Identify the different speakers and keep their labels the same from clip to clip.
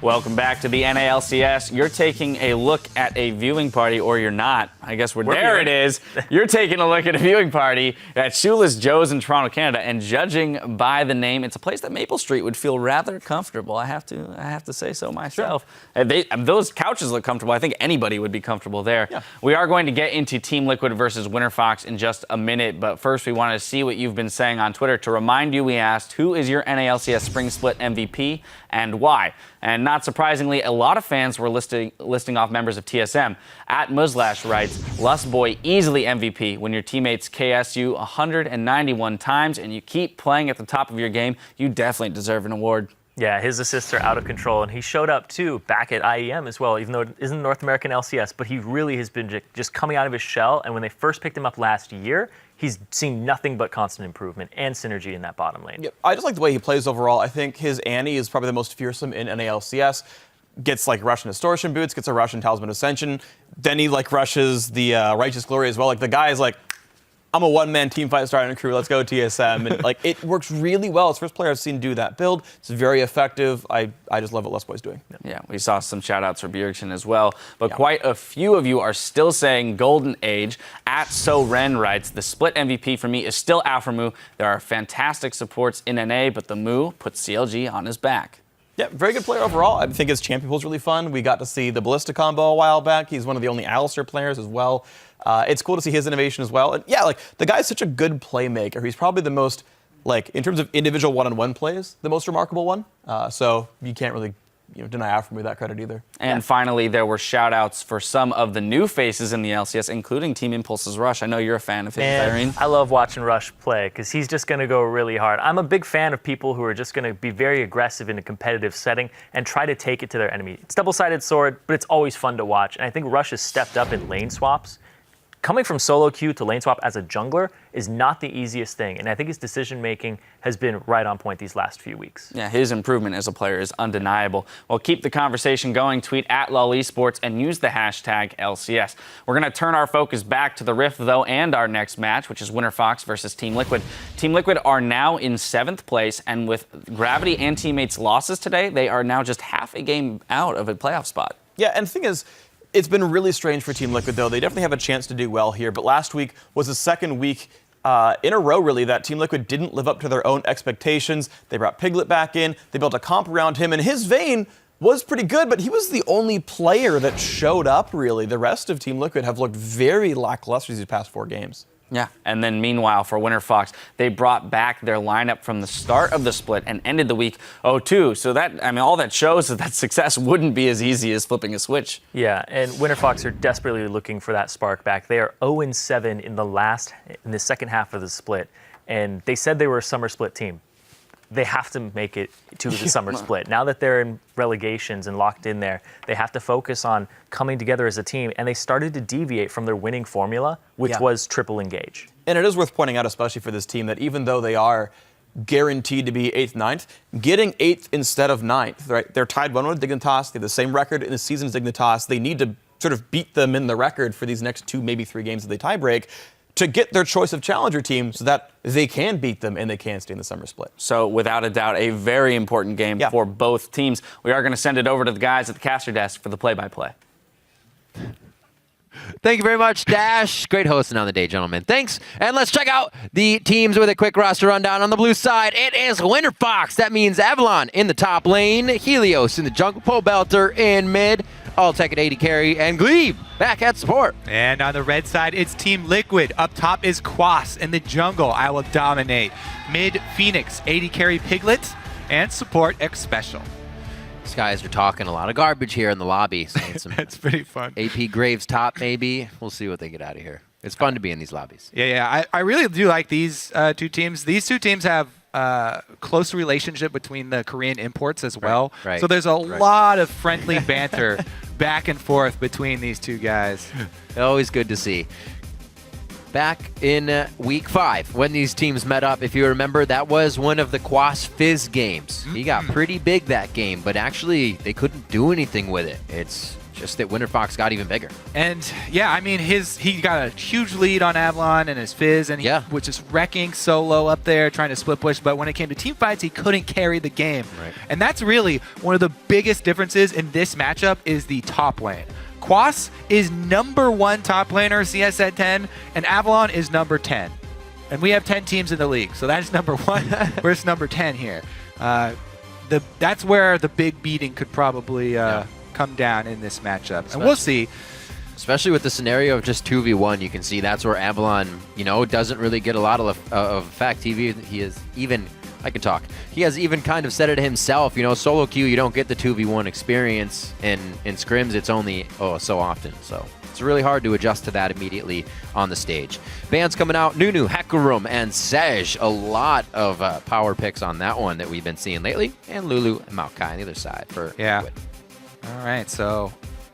Speaker 1: Welcome back to the NALCS. You're taking a look at a viewing party, or you're not. I guess there it is. You're taking a look at a viewing party at Shoeless Joe's in Toronto, Canada, and judging by the name, it's a place that Maple Street would feel rather comfortable. I have to say so myself. Sure. Those couches look comfortable. I think anybody would be comfortable there. Yeah. We are going to get into Team Liquid versus WinterFox in just a minute, but first we want to see what you've been saying on Twitter. To remind you, we asked, who is your NALCS Spring Split MVP and why? And not surprisingly, a lot of fans were listing off members of TSM. At Muslash writes, Lust Boy easily MVP. When your teammates KS you 191 times and you keep playing at the top of your game, you definitely deserve an award.
Speaker 2: Yeah, his assists are out of control, and he showed up, too, back at IEM as well, even though it isn't North American LCS, but he really has been just coming out of his shell, and when they first picked him up last year, he's seen nothing but constant improvement and synergy in that bottom lane.
Speaker 3: Yeah, I just like the way he plays overall. I think his Annie is probably the most fearsome in NALCS. Gets like Russian Distortion boots, gets a Russian Talisman Ascension. Then he like rushes the Righteous Glory as well. Like the guy is like, I'm a one-man team fight starting a crew. Let's go TSM. And like it works really well. It's the first player I've seen do that build. It's very effective. I just love what Lust Boy's doing.
Speaker 1: Yeah, we saw some shout-outs for Bjergsen as well. But quite a few of you are still saying Golden Age. At So Ren writes, the split MVP for me is still Alphamu. There are fantastic supports in NA, but the Moo puts CLG on his back.
Speaker 3: Yeah, very good player overall. I think his champion pool is really fun. We got to see the Ballista combo a while back. He's one of the only Alistair players as well. It's cool to see his innovation as well. And yeah, like the guy's such a good playmaker. He's probably the most, like in terms of individual one-on-one plays, the most remarkable one. So you can't really deny Alphamu that credit either.
Speaker 1: And finally, there were shout-outs for some of the new faces in the LCS, including Team Impulse's Rush. I know you're a fan of his, Irene.
Speaker 2: I love watching Rush play because he's just going to go really hard. I'm a big fan of people who are just going to be very aggressive in a competitive setting and try to take it to their enemy. It's double-sided sword, but it's always fun to watch. And I think Rush has stepped up in lane swaps. Coming from solo queue to lane swap as a jungler is not the easiest thing, and I think his decision-making has been right on point these last few weeks.
Speaker 1: Yeah, his improvement as a player is undeniable. Well, keep the conversation going. Tweet at LOL Esports and use the hashtag LCS. We're going to turn our focus back to the Rift, though, and our next match, which is WinterFox versus Team Liquid. Team Liquid are now in 7th place, and with Gravity and teammates' losses today, they are now just half a game out of a playoff spot.
Speaker 3: Yeah, and the thing is, it's been really strange for Team Liquid, though. They definitely have a chance to do well here. But last week was the second week in a row, really, that Team Liquid didn't live up to their own expectations. They brought Piglet back in. They built a comp around him. And his vein was pretty good, but he was the only player that showed up, really. The rest of Team Liquid have looked very lackluster these past 4 games.
Speaker 1: Yeah, and then meanwhile for WinterFox, they brought back their lineup from the start of the split and ended the week 0-2. So that, I mean, all that shows is that success wouldn't be as easy as flipping a switch.
Speaker 2: Yeah, and WinterFox are desperately looking for that spark back. They are 0-7 in the second half of the split, and they said they were a summer split team. They have to make it to the summer split. Now that they're in relegations and locked in there, they have to focus on coming together as a team, and they started to deviate from their winning formula, which was triple engage.
Speaker 3: And it is worth pointing out, especially for this team, that even though they are guaranteed to be 8th, 9th, getting 8th instead of 9th, right? They're tied 1 with Dignitas. They have the same record in the season as Dignitas. They need to sort of beat them in the record for these next 2, maybe 3 games that they tie break, to get their choice of challenger team so that they can beat them and they can stay in the summer split.
Speaker 1: So without a doubt, a very important game for both teams. We are going to send it over to the guys at the caster desk for the play-by-play.
Speaker 4: Thank you very much, Dash. Great hosting on the day, gentlemen. Thanks. And let's check out the teams with a quick roster rundown. On the blue side, it is WinterFox. That means Avalon in the top lane, Helios in the jungle, Pole Belter in mid, Alltech at 80 carry, and Glebe back at support.
Speaker 5: And on the red side, it's Team Liquid. Up top is Quas in the jungle. I will dominate. Mid, Phoenix, 80 carry Piglet, and support X Special.
Speaker 4: These guys are talking a lot of garbage here in the lobby.
Speaker 5: That's pretty fun.
Speaker 4: AP Graves top, maybe. We'll see what they get out of here. It's fun to be in these lobbies.
Speaker 5: Yeah. I really do like these 2 teams. These 2 teams have close relationship between the Korean imports as well.
Speaker 4: Right.
Speaker 5: So there's a lot of friendly banter back and forth between these 2 guys.
Speaker 4: Always good to see. Back in week 5, when these teams met up, if you remember, that was one of the Quas Fizz games. He got pretty big that game, but actually they couldn't do anything with it. It's just that WinterFox got even bigger.
Speaker 5: And yeah, I mean, he got a huge lead on Avalon and his Fizz, and he was just wrecking solo up there trying to split push. But when it came to team fights, he couldn't carry the game.
Speaker 4: Right.
Speaker 5: And that's really one of the biggest differences in this matchup is the top lane. Quas is #1 top laner, CS at 10, and Avalon is number 10. And we have 10 teams in the league, so that's #1 versus number 10 here. That's where the big beating could probably come down in this matchup. And we'll see.
Speaker 4: Especially with the scenario of just 2v1, you can see that's where Avalon, doesn't really get a lot of effect. He has even kind of said it himself. Solo queue, you don't get the 2v1 experience. In scrims, it's only so often. So it's really hard to adjust to that immediately on the stage. Bans coming out, Nunu, Hecarim, and Sej. A lot of power picks on that one that we've been seeing lately. And Lulu and Maokai on the other side for Liquid.
Speaker 5: All right, so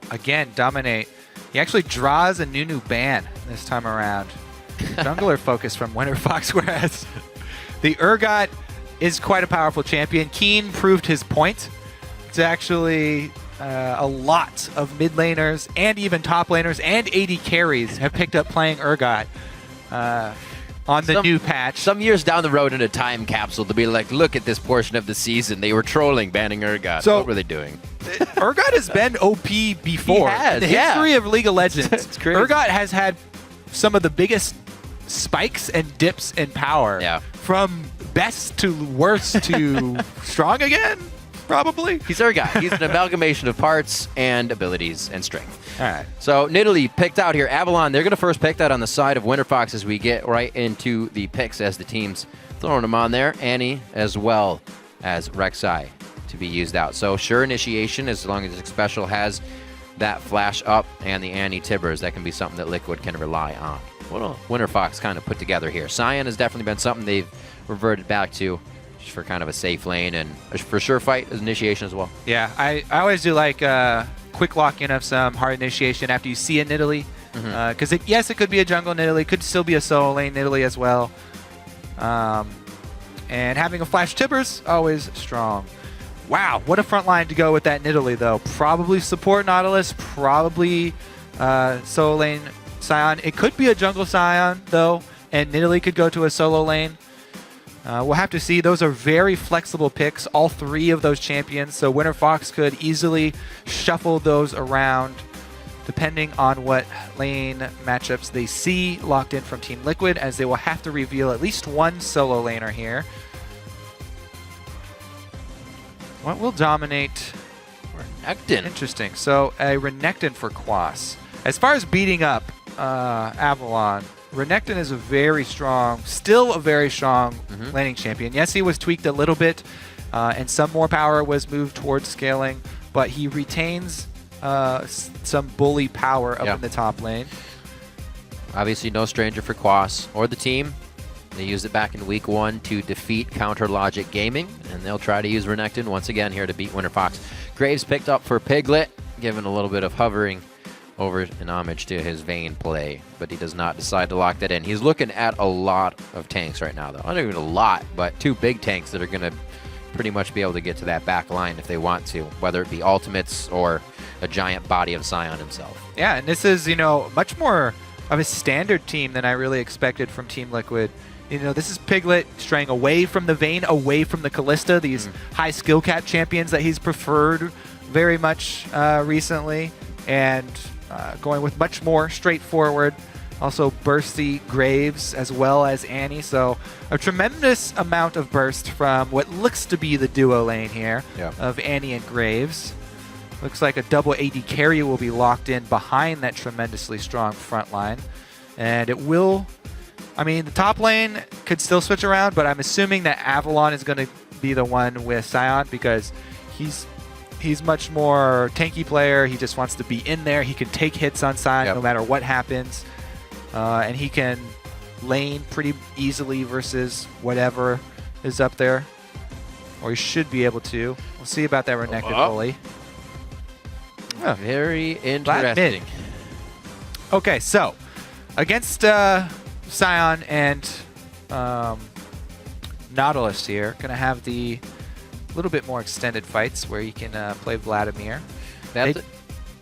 Speaker 5: again, Dominate. He actually draws a Nunu ban this time around. Jungler focus from WinterFox, whereas the Urgot is quite a powerful champion. Keen proved his point. It's actually a lot of mid laners and even top laners and AD carries have picked up playing Urgot on the new patch.
Speaker 4: Some years down the road in a time capsule to be like, look at this portion of the season. They were trolling banning Urgot.
Speaker 5: So,
Speaker 4: what were they doing?
Speaker 5: Urgot has been OP before.
Speaker 4: He has,
Speaker 5: in the history of League of Legends,
Speaker 4: It's crazy.
Speaker 5: Urgot has had some of the biggest spikes and dips in power.
Speaker 4: Yeah.
Speaker 5: From best to worst to strong again, probably.
Speaker 4: He's Urgot. He's an amalgamation of parts and abilities and strength.
Speaker 5: All right.
Speaker 4: So Nidalee picked out here. Avalon, they're going to first pick that on the side of WinterFox as we get right into the picks as the team's throwing them on there. Annie as well as Rek'Sai to be used out. So sure initiation as long as the special has that flash up and the Annie Tibbers. That can be something that Liquid can rely on. What will WinterFox kind of put together here? Sion has definitely been something they've reverted back to just for kind of a safe lane and for sure fight as initiation as well.
Speaker 5: Yeah, I always do like quick lock-in of some hard initiation after you see a Nidalee. Because yes, it could be a jungle Nidalee, could still be a solo lane Nidalee as well. And having a flash Tibbers, always strong. Wow, what a front line to go with that Nidalee though. Probably support Nautilus, probably solo lane Sion. It could be a jungle Sion though, and Nidalee could go to a solo lane. We'll have to see. Those are very flexible picks, all three of those champions. So WinterFox could easily shuffle those around depending on what lane matchups they see locked in from Team Liquid, as they will have to reveal at least one solo laner here. What will dominate?
Speaker 4: Renekton.
Speaker 5: Interesting. So a Renekton for Quas. As far as beating up Avalon, Renekton is a very strong, still a very strong laning champion. Yes, he was tweaked a little bit, and some more power was moved towards scaling, but he retains some bully power up in the top lane.
Speaker 4: Obviously no stranger for Quas or the team. They used it back in Week 1 to defeat Counter Logic Gaming, and they'll try to use Renekton once again here to beat WinterFox. Graves picked up for Piglet, given a little bit of hovering over in homage to his Vayne play, but he does not decide to lock that in. He's looking at a lot of tanks right now, though. Not even a lot, but 2 big tanks that are going to pretty much be able to get to that back line if they want to, whether it be ultimates or a giant body of Sion himself.
Speaker 5: Yeah, and this is, much more of a standard team than I really expected from Team Liquid. This is Piglet straying away from the Vayne, away from the Kalista, these high skill cap champions that he's preferred very much recently, and going with much more straightforward, also bursty Graves as well as Annie. So a tremendous amount of burst from what looks to be the duo lane here of Annie and Graves. Looks like a double AD carry will be locked in behind that tremendously strong front line. And it will, the top lane could still switch around, but I'm assuming that Avalon is going to be the one with Sion because he's much more tanky player. He just wants to be in there. He can take hits on Sion no matter what happens. And he can lane pretty easily versus whatever is up there. Or he should be able to. We'll see about that Renekton bully.
Speaker 4: Oh, very interesting.
Speaker 5: Okay, so against Sion and Nautilus here, going to have the little bit more extended fights where you can play Vladimir.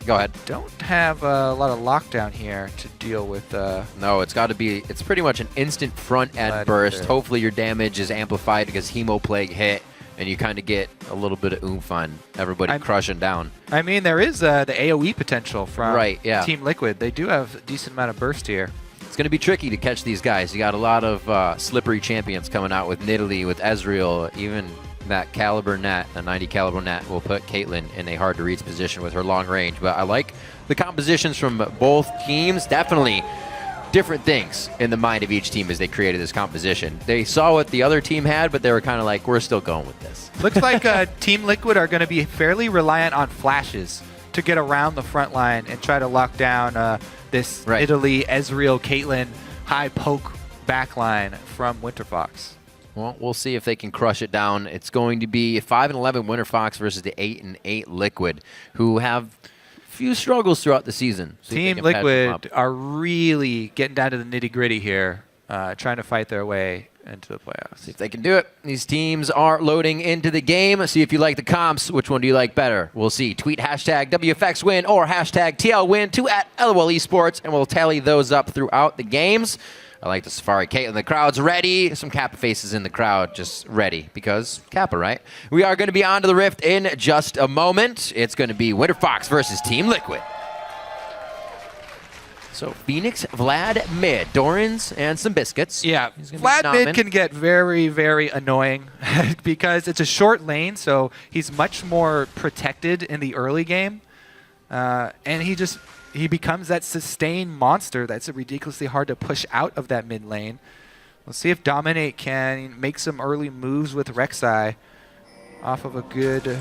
Speaker 4: Go Go ahead.
Speaker 5: Don't have a lot of lockdown here to deal with.
Speaker 4: No, it's got to be. It's pretty much an instant front end
Speaker 5: Glad
Speaker 4: burst.
Speaker 5: you're there.
Speaker 4: Hopefully your damage is amplified because Hemo Plague hit, and you kind of get a little bit of oomph on everybody crushing down.
Speaker 5: I mean, there is the AoE potential from
Speaker 4: Right, yeah.
Speaker 5: Team Liquid. They do have a decent amount of burst here.
Speaker 4: It's going to be tricky to catch these guys. You got a lot of slippery champions coming out with Nidalee, with Ezreal, even that caliber net, a 90 caliber net will put Caitlyn in a hard to reach position with her long range. But I like the compositions from both teams. Definitely different things in the mind of each team as they created this composition. They saw what the other team had, but they were kind of like, we're still going with this.
Speaker 5: Looks like Team Liquid are going to be fairly reliant on flashes to get around the front line and try to lock down this Italy, Ezreal, Caitlyn high poke backline from WinterFox.
Speaker 4: Well, we'll see if they can crush it down. It's going to be 5-11 WinterFox versus the 8-8 Liquid, who have a few struggles throughout the season.
Speaker 5: Team Liquid are really getting down to the nitty-gritty here, trying to fight their way into the playoffs.
Speaker 4: See if they can do it. These teams are loading into the game. See if you like the comps. Which one do you like better? We'll see. Tweet hashtag WFX win or hashtag TL win to @LOL Esports, and we'll tally those up throughout the games. I like the Safari Caitlyn. The crowd's ready. Some Kappa faces in the crowd, just ready because Kappa, right? We are going to be on to the Rift in just a moment. It's going to be WinterFox versus Team Liquid. So Phoenix, Vlad, mid, Dorans, and some biscuits.
Speaker 5: Yeah, Vlad mid can get very, very annoying because it's a short lane, so he's much more protected in the early game, and he becomes that sustained monster that's ridiculously hard to push out of that mid lane. We'll see if Dominate can make some early moves with Rek'Sai off of a good,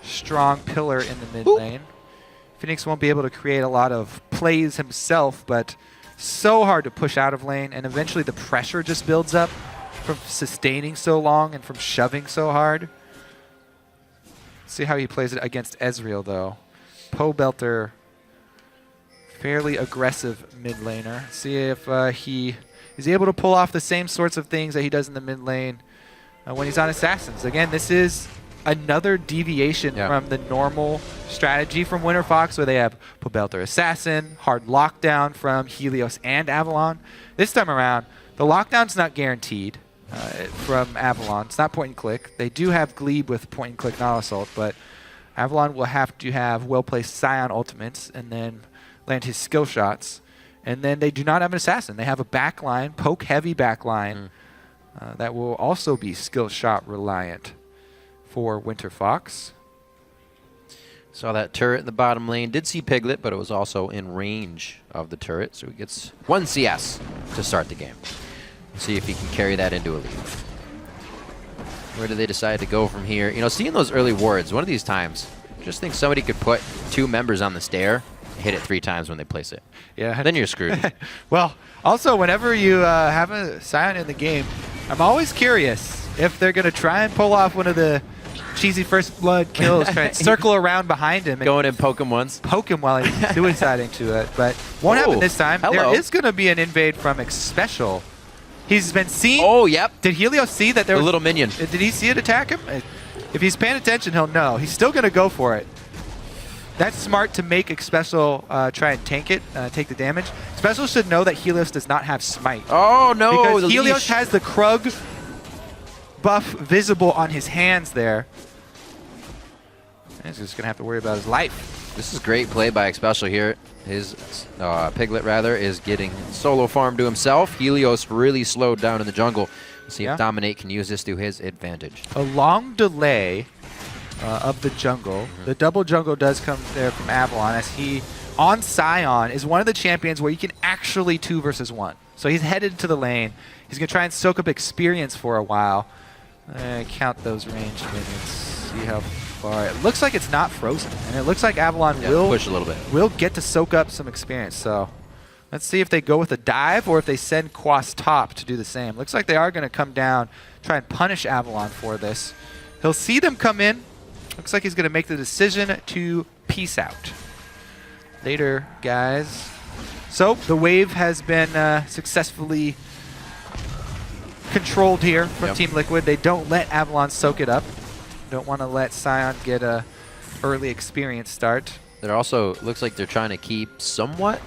Speaker 5: strong pillar in the mid lane. Phoenix won't be able to create a lot of plays himself, but so hard to push out of lane, and eventually the pressure just builds up from sustaining so long and from shoving so hard. See how he plays it against Ezreal, though. Poe Belter, fairly aggressive mid laner. See if he is able to pull off the same sorts of things that he does in the mid lane when he's on Assassins. Again, this is another deviation from the normal strategy from WinterFox, where they have Poe Belter Assassin, hard lockdown from Helios and Avalon. This time around, the lockdown's not guaranteed from Avalon. It's not point and click. They do have Glebe with point and click, not assault, but Avalon will have to have well-placed Scion ultimates and then land his skill shots. And then they do not have an assassin. They have a backline, poke-heavy backline, that will also be skill shot reliant for WinterFox.
Speaker 4: Saw that turret in the bottom lane. Did see Piglet, but it was also in range of the turret, so he gets 1 CS to start the game. See if he can carry that into a lead. Where do they decide to go from here? You know, seeing those early wards, one of these times, just think somebody could put 2 members on the stair, hit it 3 times when they place it.
Speaker 5: Yeah.
Speaker 4: Then you're screwed.
Speaker 5: Well, also, whenever you have a Scion in the game, I'm always curious if they're going to try and pull off one of the cheesy first blood kills, try and circle around behind him and
Speaker 4: Go in and poke him once.
Speaker 5: poke him while he's suiciding to it. But won't happen this time.
Speaker 4: Hello.
Speaker 5: There is going to be an invade from Xpecial. He's been seen.
Speaker 4: Oh, yep.
Speaker 5: Did Helios see that there
Speaker 4: The
Speaker 5: was
Speaker 4: little minion.
Speaker 5: Did he see it attack him? If he's paying attention, he'll know. He's still going to go for it. That's smart to make Xpecial try and tank it, take the damage. Xpecial should know that Helios does not have Smite.
Speaker 4: Oh, no.
Speaker 5: Because
Speaker 4: the
Speaker 5: Helios
Speaker 4: leash.
Speaker 5: has the Krug buff visible on his hands there. And he's just going to have to worry about his life.
Speaker 4: This is great play by Xpecial here. His Piglet, rather, is getting solo farm to himself. Helios really slowed down in the jungle. See if Dominate can use this to his advantage.
Speaker 5: A long delay of the jungle. The double jungle does come there from Avalon, as he, on Scion, is one of the champions where you can actually 2 versus 1. So he's headed to the lane. He's going to try and soak up experience for a while. Count those ranged minions. See how far. It looks like it's not frozen, and it looks like Avalon will
Speaker 4: push a little bit.
Speaker 5: Will get to soak up some experience. So let's see if they go with a dive or if they send Quas top to do the same. Looks like they are going to come down, try and punish Avalon for this. He'll see them come in. Looks like he's going to make the decision to peace out. Later, guys. So the wave has been successfully controlled here from Team Liquid. They don't let Avalon soak it up. Don't want to let Scion get a early experience start.
Speaker 4: There also looks like they're trying to keep somewhat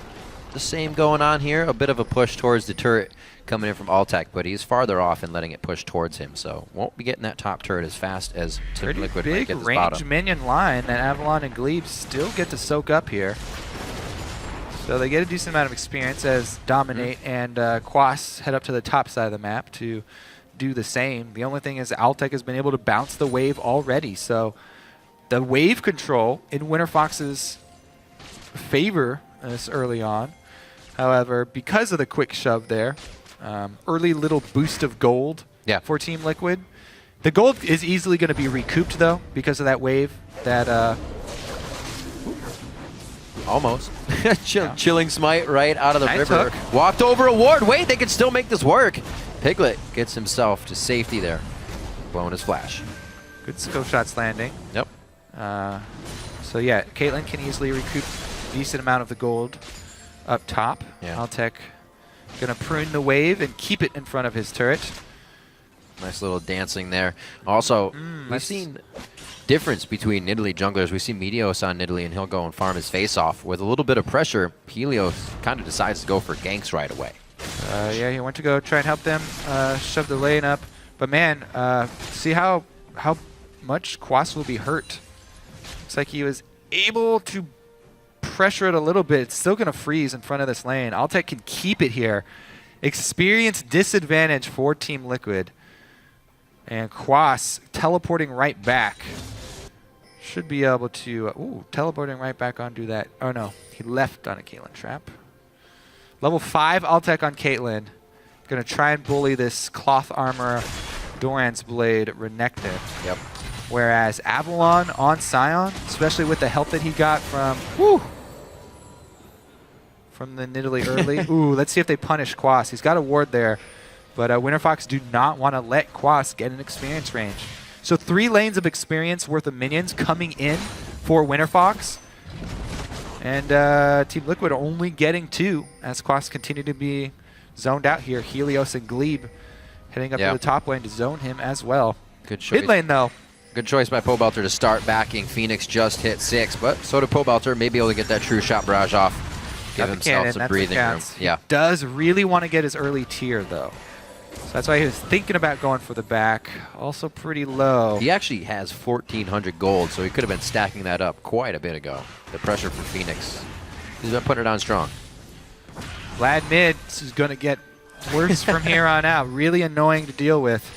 Speaker 4: the same going on here. A bit of a push towards the turret coming in from Altec, but he's farther off and letting it push towards him, so won't be getting that top turret as fast as Team Liquid might
Speaker 5: Big
Speaker 4: get this
Speaker 5: range
Speaker 4: bottom.
Speaker 5: minion line that Avalon and Glebe still get to soak up here. So they get a decent amount of experience as Dominate and Quas head up to the top side of the map to do the same. The only thing is Altec has been able to bounce the wave already, so the wave control in WinterFox's favor this early on. However, because of the quick shove there, early little boost of gold for Team Liquid. The gold is easily going to be recouped, though, because of that wave that...
Speaker 4: Almost. Chilling Smite right out of the
Speaker 5: Nice
Speaker 4: river.
Speaker 5: hook.
Speaker 4: Walked over a ward. Wait, they can still make this work. Piglet gets himself to safety there. Blowing his flash.
Speaker 5: Good scope shots landing.
Speaker 4: Yep.
Speaker 5: So yeah, Caitlyn can easily recoup a decent amount of the gold up top.
Speaker 4: Yeah.
Speaker 5: Altec gonna prune the wave and keep it in front of his turret.
Speaker 4: Nice little dancing there. Also, we've seen difference between Nidalee junglers. We see Meteos on Nidalee, and he'll go and farm his face off. With a little bit of pressure, Helios kind of decides to go for ganks right away.
Speaker 5: Yeah, he went to go try and help them shove the lane up. But man, see how much Quas will be hurt. Looks like he was able to pressure it a little bit. It's still going to freeze in front of this lane. Altec can keep it here. Experience disadvantage for Team Liquid. And Quas teleporting right back. Should be able to... ooh, teleporting right back onto that. Oh, no. He left on a Caitlyn trap. Level 5 Altec on Caitlyn. Going to try and bully this cloth armor Doran's Blade Renekton.
Speaker 4: Yep.
Speaker 5: Whereas Avalon on Sion, especially with the help that he got from the Nidalee early. Ooh, let's see if they punish Quas. He's got a ward there. But WinterFox do not want to let Quas get an experience range. So 3 lanes of experience worth of minions coming in for WinterFox. And Team Liquid only getting 2 as Quas continue to be zoned out here. Helios and Glebe heading up to the top lane to zone him as well.
Speaker 4: Good choice.
Speaker 5: Mid lane, though.
Speaker 4: Good choice by Pobelter to start backing. Phoenix just hit 6, but so did Pobelter. Maybe able to get that true shot barrage off. Give himself some breathing room. Yeah.
Speaker 5: Does really want to get his early tier, though. So that's why he was thinking about going for the back. Also pretty low.
Speaker 4: He actually has 1,400 gold, so he could have been stacking that up quite a bit ago. The pressure for Phoenix. He's been putting it on strong.
Speaker 5: Vlad mid is going to get worse from here on out. Really annoying to deal with.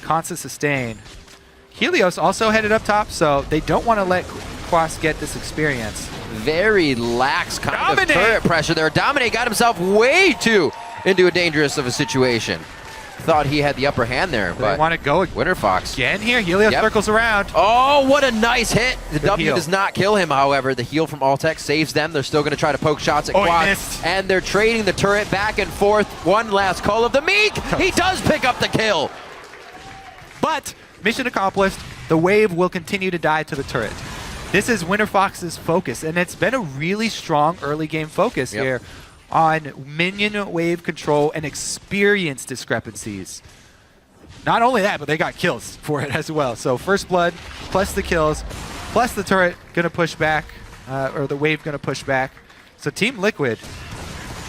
Speaker 5: Constant sustain. Helios also headed up top, so they don't want to let Quas get this experience.
Speaker 4: Very lax kind of turret pressure there. Dominate got himself way too into a dangerous of a situation. Thought he had the upper hand there, but
Speaker 5: they want to go
Speaker 4: WinterFox
Speaker 5: again here. Helios circles around.
Speaker 4: Oh, what a nice hit. The
Speaker 5: Good
Speaker 4: W
Speaker 5: heal.
Speaker 4: does not kill him, however. The heal from Altec saves them. They're still going to try to poke shots at Quad.
Speaker 5: He missed.
Speaker 4: And they're trading the turret back and forth. One last call of the Meek. He does pick up the kill.
Speaker 5: But mission accomplished. The wave will continue to die to the turret. This is WinterFox's focus, and it's been a really strong early game focus here on minion wave control and experience discrepancies. Not only that, but they got kills for it as well. So first blood, plus the kills, plus the turret gonna push back, or the wave gonna push back. So Team Liquid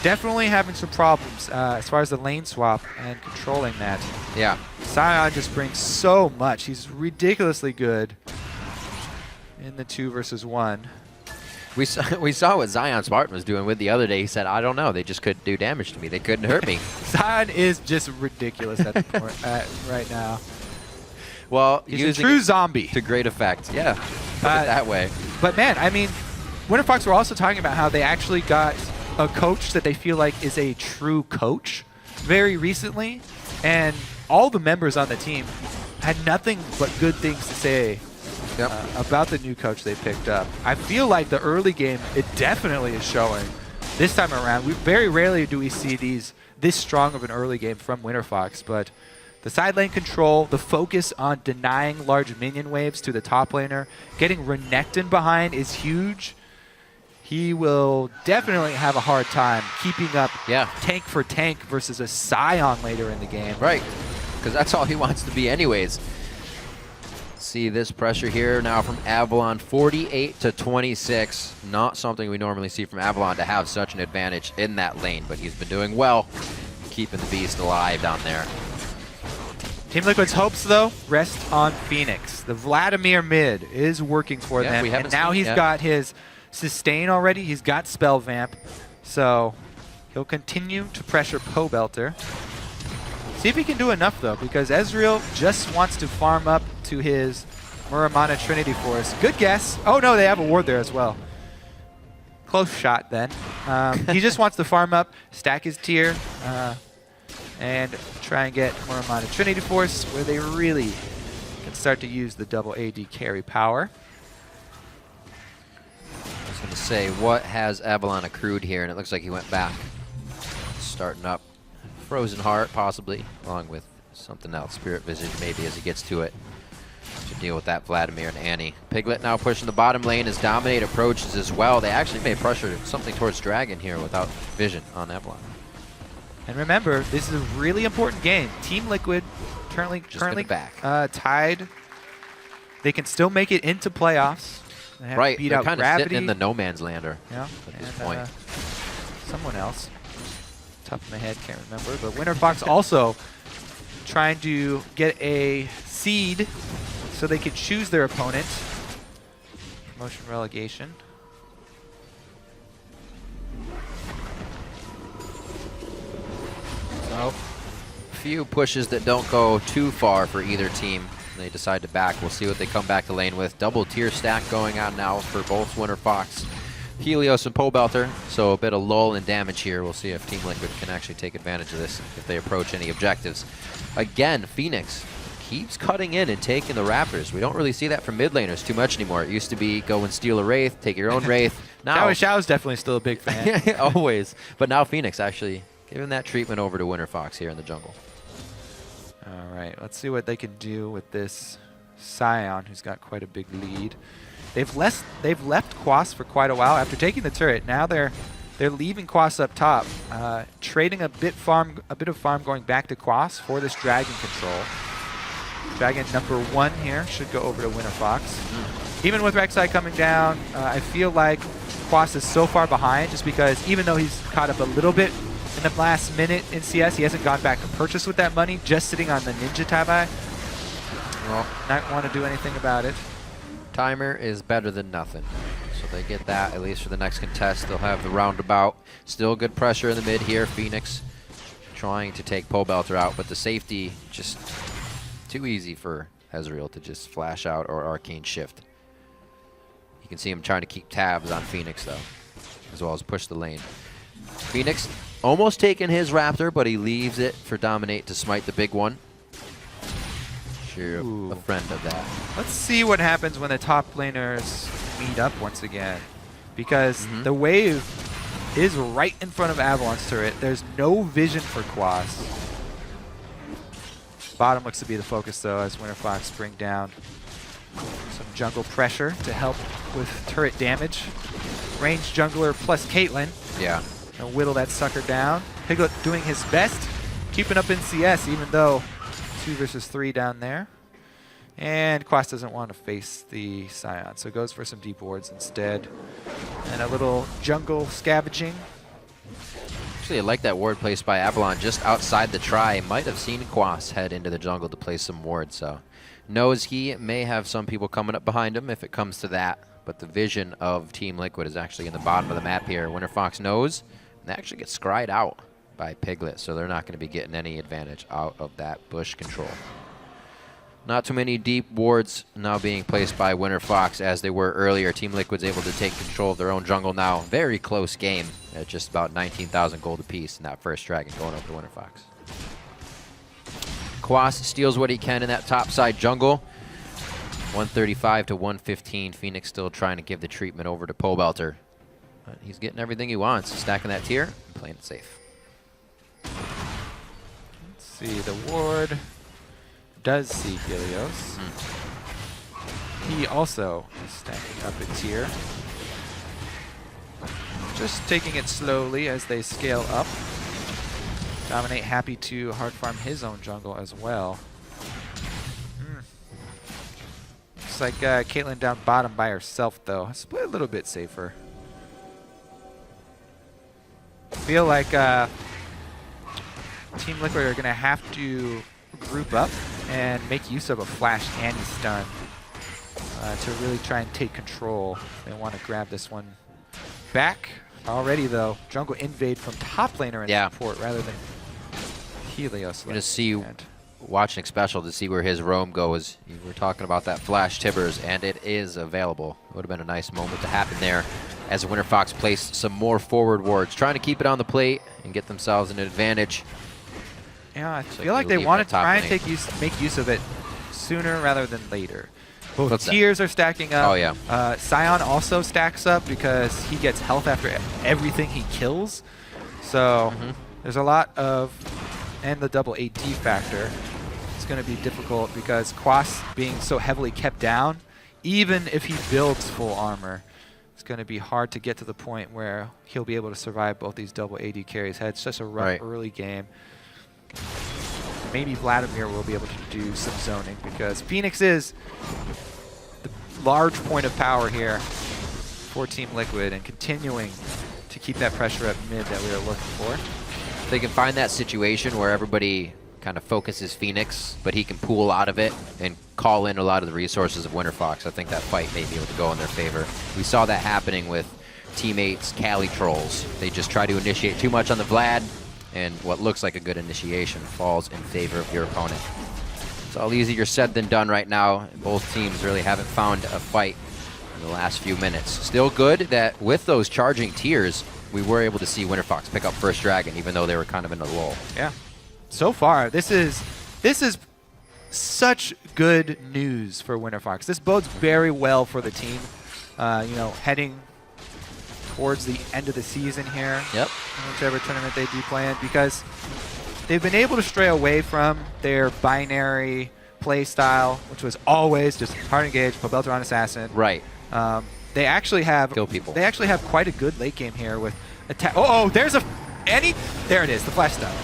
Speaker 5: definitely having some problems as far as the lane swap and controlling that.
Speaker 4: Yeah.
Speaker 5: Sion just brings so much. He's ridiculously good in the 2 versus 1.
Speaker 4: We saw what Zion Spartan was doing with the other day. He said, I don't know. They just couldn't do damage to me. They couldn't hurt me.
Speaker 5: Sion is just ridiculous at the point right now.
Speaker 4: Well,
Speaker 5: He's a
Speaker 4: using
Speaker 5: true
Speaker 4: it
Speaker 5: zombie.
Speaker 4: to great effect. Yeah, put it that way.
Speaker 5: But man, I mean, WinterFox were also talking about how they actually got a coach that they feel like is a true coach very recently. And all the members on the team had nothing but good things to say about the new coach they picked up. I feel like the early game, it definitely is showing. This time around, very rarely do we see this strong of an early game from WinterFox, but the side lane control, the focus on denying large minion waves to the top laner, getting Renekton behind is huge. He will definitely have a hard time keeping up tank for tank versus a Sion later in the game.
Speaker 4: Right, because that's all he wants to be anyways. See this pressure here now from Avalon, 48 to 26. Not something we normally see from Avalon to have such an advantage in that lane, but he's been doing well, keeping the beast alive down there.
Speaker 5: Team Liquid's hopes, though, rest on Phoenix. The Vladimir mid is working for them, and now he's got his sustain already. He's got Spell Vamp, so he'll continue to pressure Pobelter. See if he can do enough, though, because Ezreal just wants to farm up to his Muramana Trinity Force. Good guess. Oh, no, they have a ward there as well. Close shot, then. He just wants to farm up, stack his tier, and try and get Muramana Trinity Force, where they really can start to use the double AD carry power.
Speaker 4: I was going to say, what has Avalon accrued here? And it looks like he went back. Starting up Frozen Heart, possibly, along with something else, Spirit Visage, maybe, as he gets to it, to deal with that Vladimir and Annie. Piglet now pushing the bottom lane as Dominate approaches as well. They actually may pressure something towards Dragon here without Vision on Avalon.
Speaker 5: And remember, this is a really important game. Team Liquid currently tied. They can still make it into playoffs. They have
Speaker 4: Right,
Speaker 5: beat
Speaker 4: they're
Speaker 5: out
Speaker 4: kind of
Speaker 5: Gravity.
Speaker 4: sitting in the no man's lander
Speaker 5: Yeah,
Speaker 4: at this point.
Speaker 5: Someone else. Top of my head, can't remember. But Winter Fox also trying to get a seed so they can choose their opponent. Promotion relegation.
Speaker 4: So, a few pushes that don't go too far for either team. They decide to back. We'll see what they come back to lane with. Double tier stack going on now for both Winter Fox, Helios, and Pobelter. So a bit of lull in damage here. We'll see if Team Liquid can actually take advantage of this if they approach any objectives. Again, Phoenix keeps cutting in and taking the Raptors. We don't really see that from mid laners too much anymore. It used to be go and steal a Wraith, take your own Wraith. Now
Speaker 5: Xiao's definitely still a big fan.
Speaker 4: always. But now Phoenix actually giving that treatment over to Winter Fox here in the jungle.
Speaker 5: All right, let's see what they can do with this Scion, who's got quite a big lead. They've left Quas for quite a while after taking the turret. Now they're leaving Quas up top, trading a bit of farm going back to Quas for this Dragon control. Dragon number 1 here should go over to Winter Fox. Even with Rek'Sai coming down, I feel like Quas is so far behind just because even though he's caught up a little bit in the last minute in CS, he hasn't gone back to purchase with that money, just sitting on the Ninja Tabi. Well, not want to do anything about it.
Speaker 4: Timer is better than nothing. So they get that, at least for the next contest. They'll have the roundabout. Still good pressure in the mid here. Phoenix trying to take Pobelter out, but the safety just too easy for Ezreal to just flash out or arcane shift. You can see him trying to keep tabs on Phoenix, though, as well as push the lane. Phoenix almost taking his Raptor, but he leaves it for Dominate to smite the big one. Sure, a friend of that.
Speaker 5: Let's see what happens when the top laners meet up once again. Because the wave is right in front of Avalon's turret. There's no vision for Quas. Bottom looks to be the focus, though, as Winter Fox bring down some jungle pressure to help with turret damage. Ranged jungler plus Caitlyn.
Speaker 4: Yeah.
Speaker 5: And whittle that sucker down. Piglet doing his best, keeping up in CS, even though 2 versus 3 down there. And Quas doesn't want to face the Scion, so goes for some deep wards instead. And a little jungle scavenging.
Speaker 4: Actually, I like that ward placed by Avalon just outside the try. Might have seen Quas head into the jungle to place some ward, so knows he may have some people coming up behind him if it comes to that. But the vision of Team Liquid is actually in the bottom of the map here. Winter Fox knows, and that actually gets scryed out by Piglet, so they're not going to be getting any advantage out of that bush control. Not too many deep wards now being placed by Winter Fox as they were earlier. Team Liquid's able to take control of their own jungle now. Very close game at just about 19,000 gold apiece in that first Dragon going over to Winter Fox. Quas steals what he can in that top side jungle. 135 to 115. Phoenix still trying to give the treatment over to Pobelter. But he's getting everything he wants. Stacking that tier and playing it safe.
Speaker 5: Let's see, the ward does see Helios. He also is stacking up a tier. Just taking it slowly as they scale up. Dominate happy to hard farm his own jungle as well. Looks like Caitlyn down bottom by herself, though. Split a little bit safer. I feel like Team Liquid are going to have to group up and make use of a flash anti-stun to really try and take control. They want to grab this one back. Already, though, jungle invade from top laner and support rather than Helios.
Speaker 4: Going to see, watching Special to see where his roam goes. You were talking about that flash Tibbers, and it is available. It would have been a nice moment to happen there as Winter Fox placed some more forward wards, trying to keep it on the plate and get themselves an advantage.
Speaker 5: Yeah, I feel like they want to try and make use of it sooner rather than later. Both tiers are stacking up.
Speaker 4: Oh, yeah.
Speaker 5: Sion also stacks up because he gets health after everything he kills. So there's a lot of, and the double AD factor. It's going to be difficult because Quas being so heavily kept down, even if he builds full armor, it's going to be hard to get to the point where he'll be able to survive both these double AD carries. Had such a rough early game. Maybe Vladimir will be able to do some zoning because Phoenix is the large point of power here for Team Liquid and continuing to keep that pressure at mid that we are looking for.
Speaker 4: If they can find that situation where everybody kind of focuses Phoenix, but he can pool out of it and call in a lot of the resources of Winter Fox, I think that fight may be able to go in their favor. We saw that happening with teammates Cali Trolls. They just try to initiate too much on the Vlad, and what looks like a good initiation falls in favor of your opponent. It's all easier said than done right now. Both teams really haven't found a fight in the last few minutes. Still good that with those charging tiers, we were able to see Winter Fox pick up first dragon, even though they were kind of in a lull.
Speaker 5: Yeah. So far, this is such good news for Winter Fox. This bodes very well for the team. You know, heading towards the end of the season here.
Speaker 4: Yep.
Speaker 5: Whichever tournament they do play in, because they've been able to stray away from their binary play style, which was always just hard engage, put Belter on assassin.
Speaker 4: Right.
Speaker 5: They actually have
Speaker 4: kill people.
Speaker 5: They actually have quite a good late game here with attack. There's there it is, the flash stun.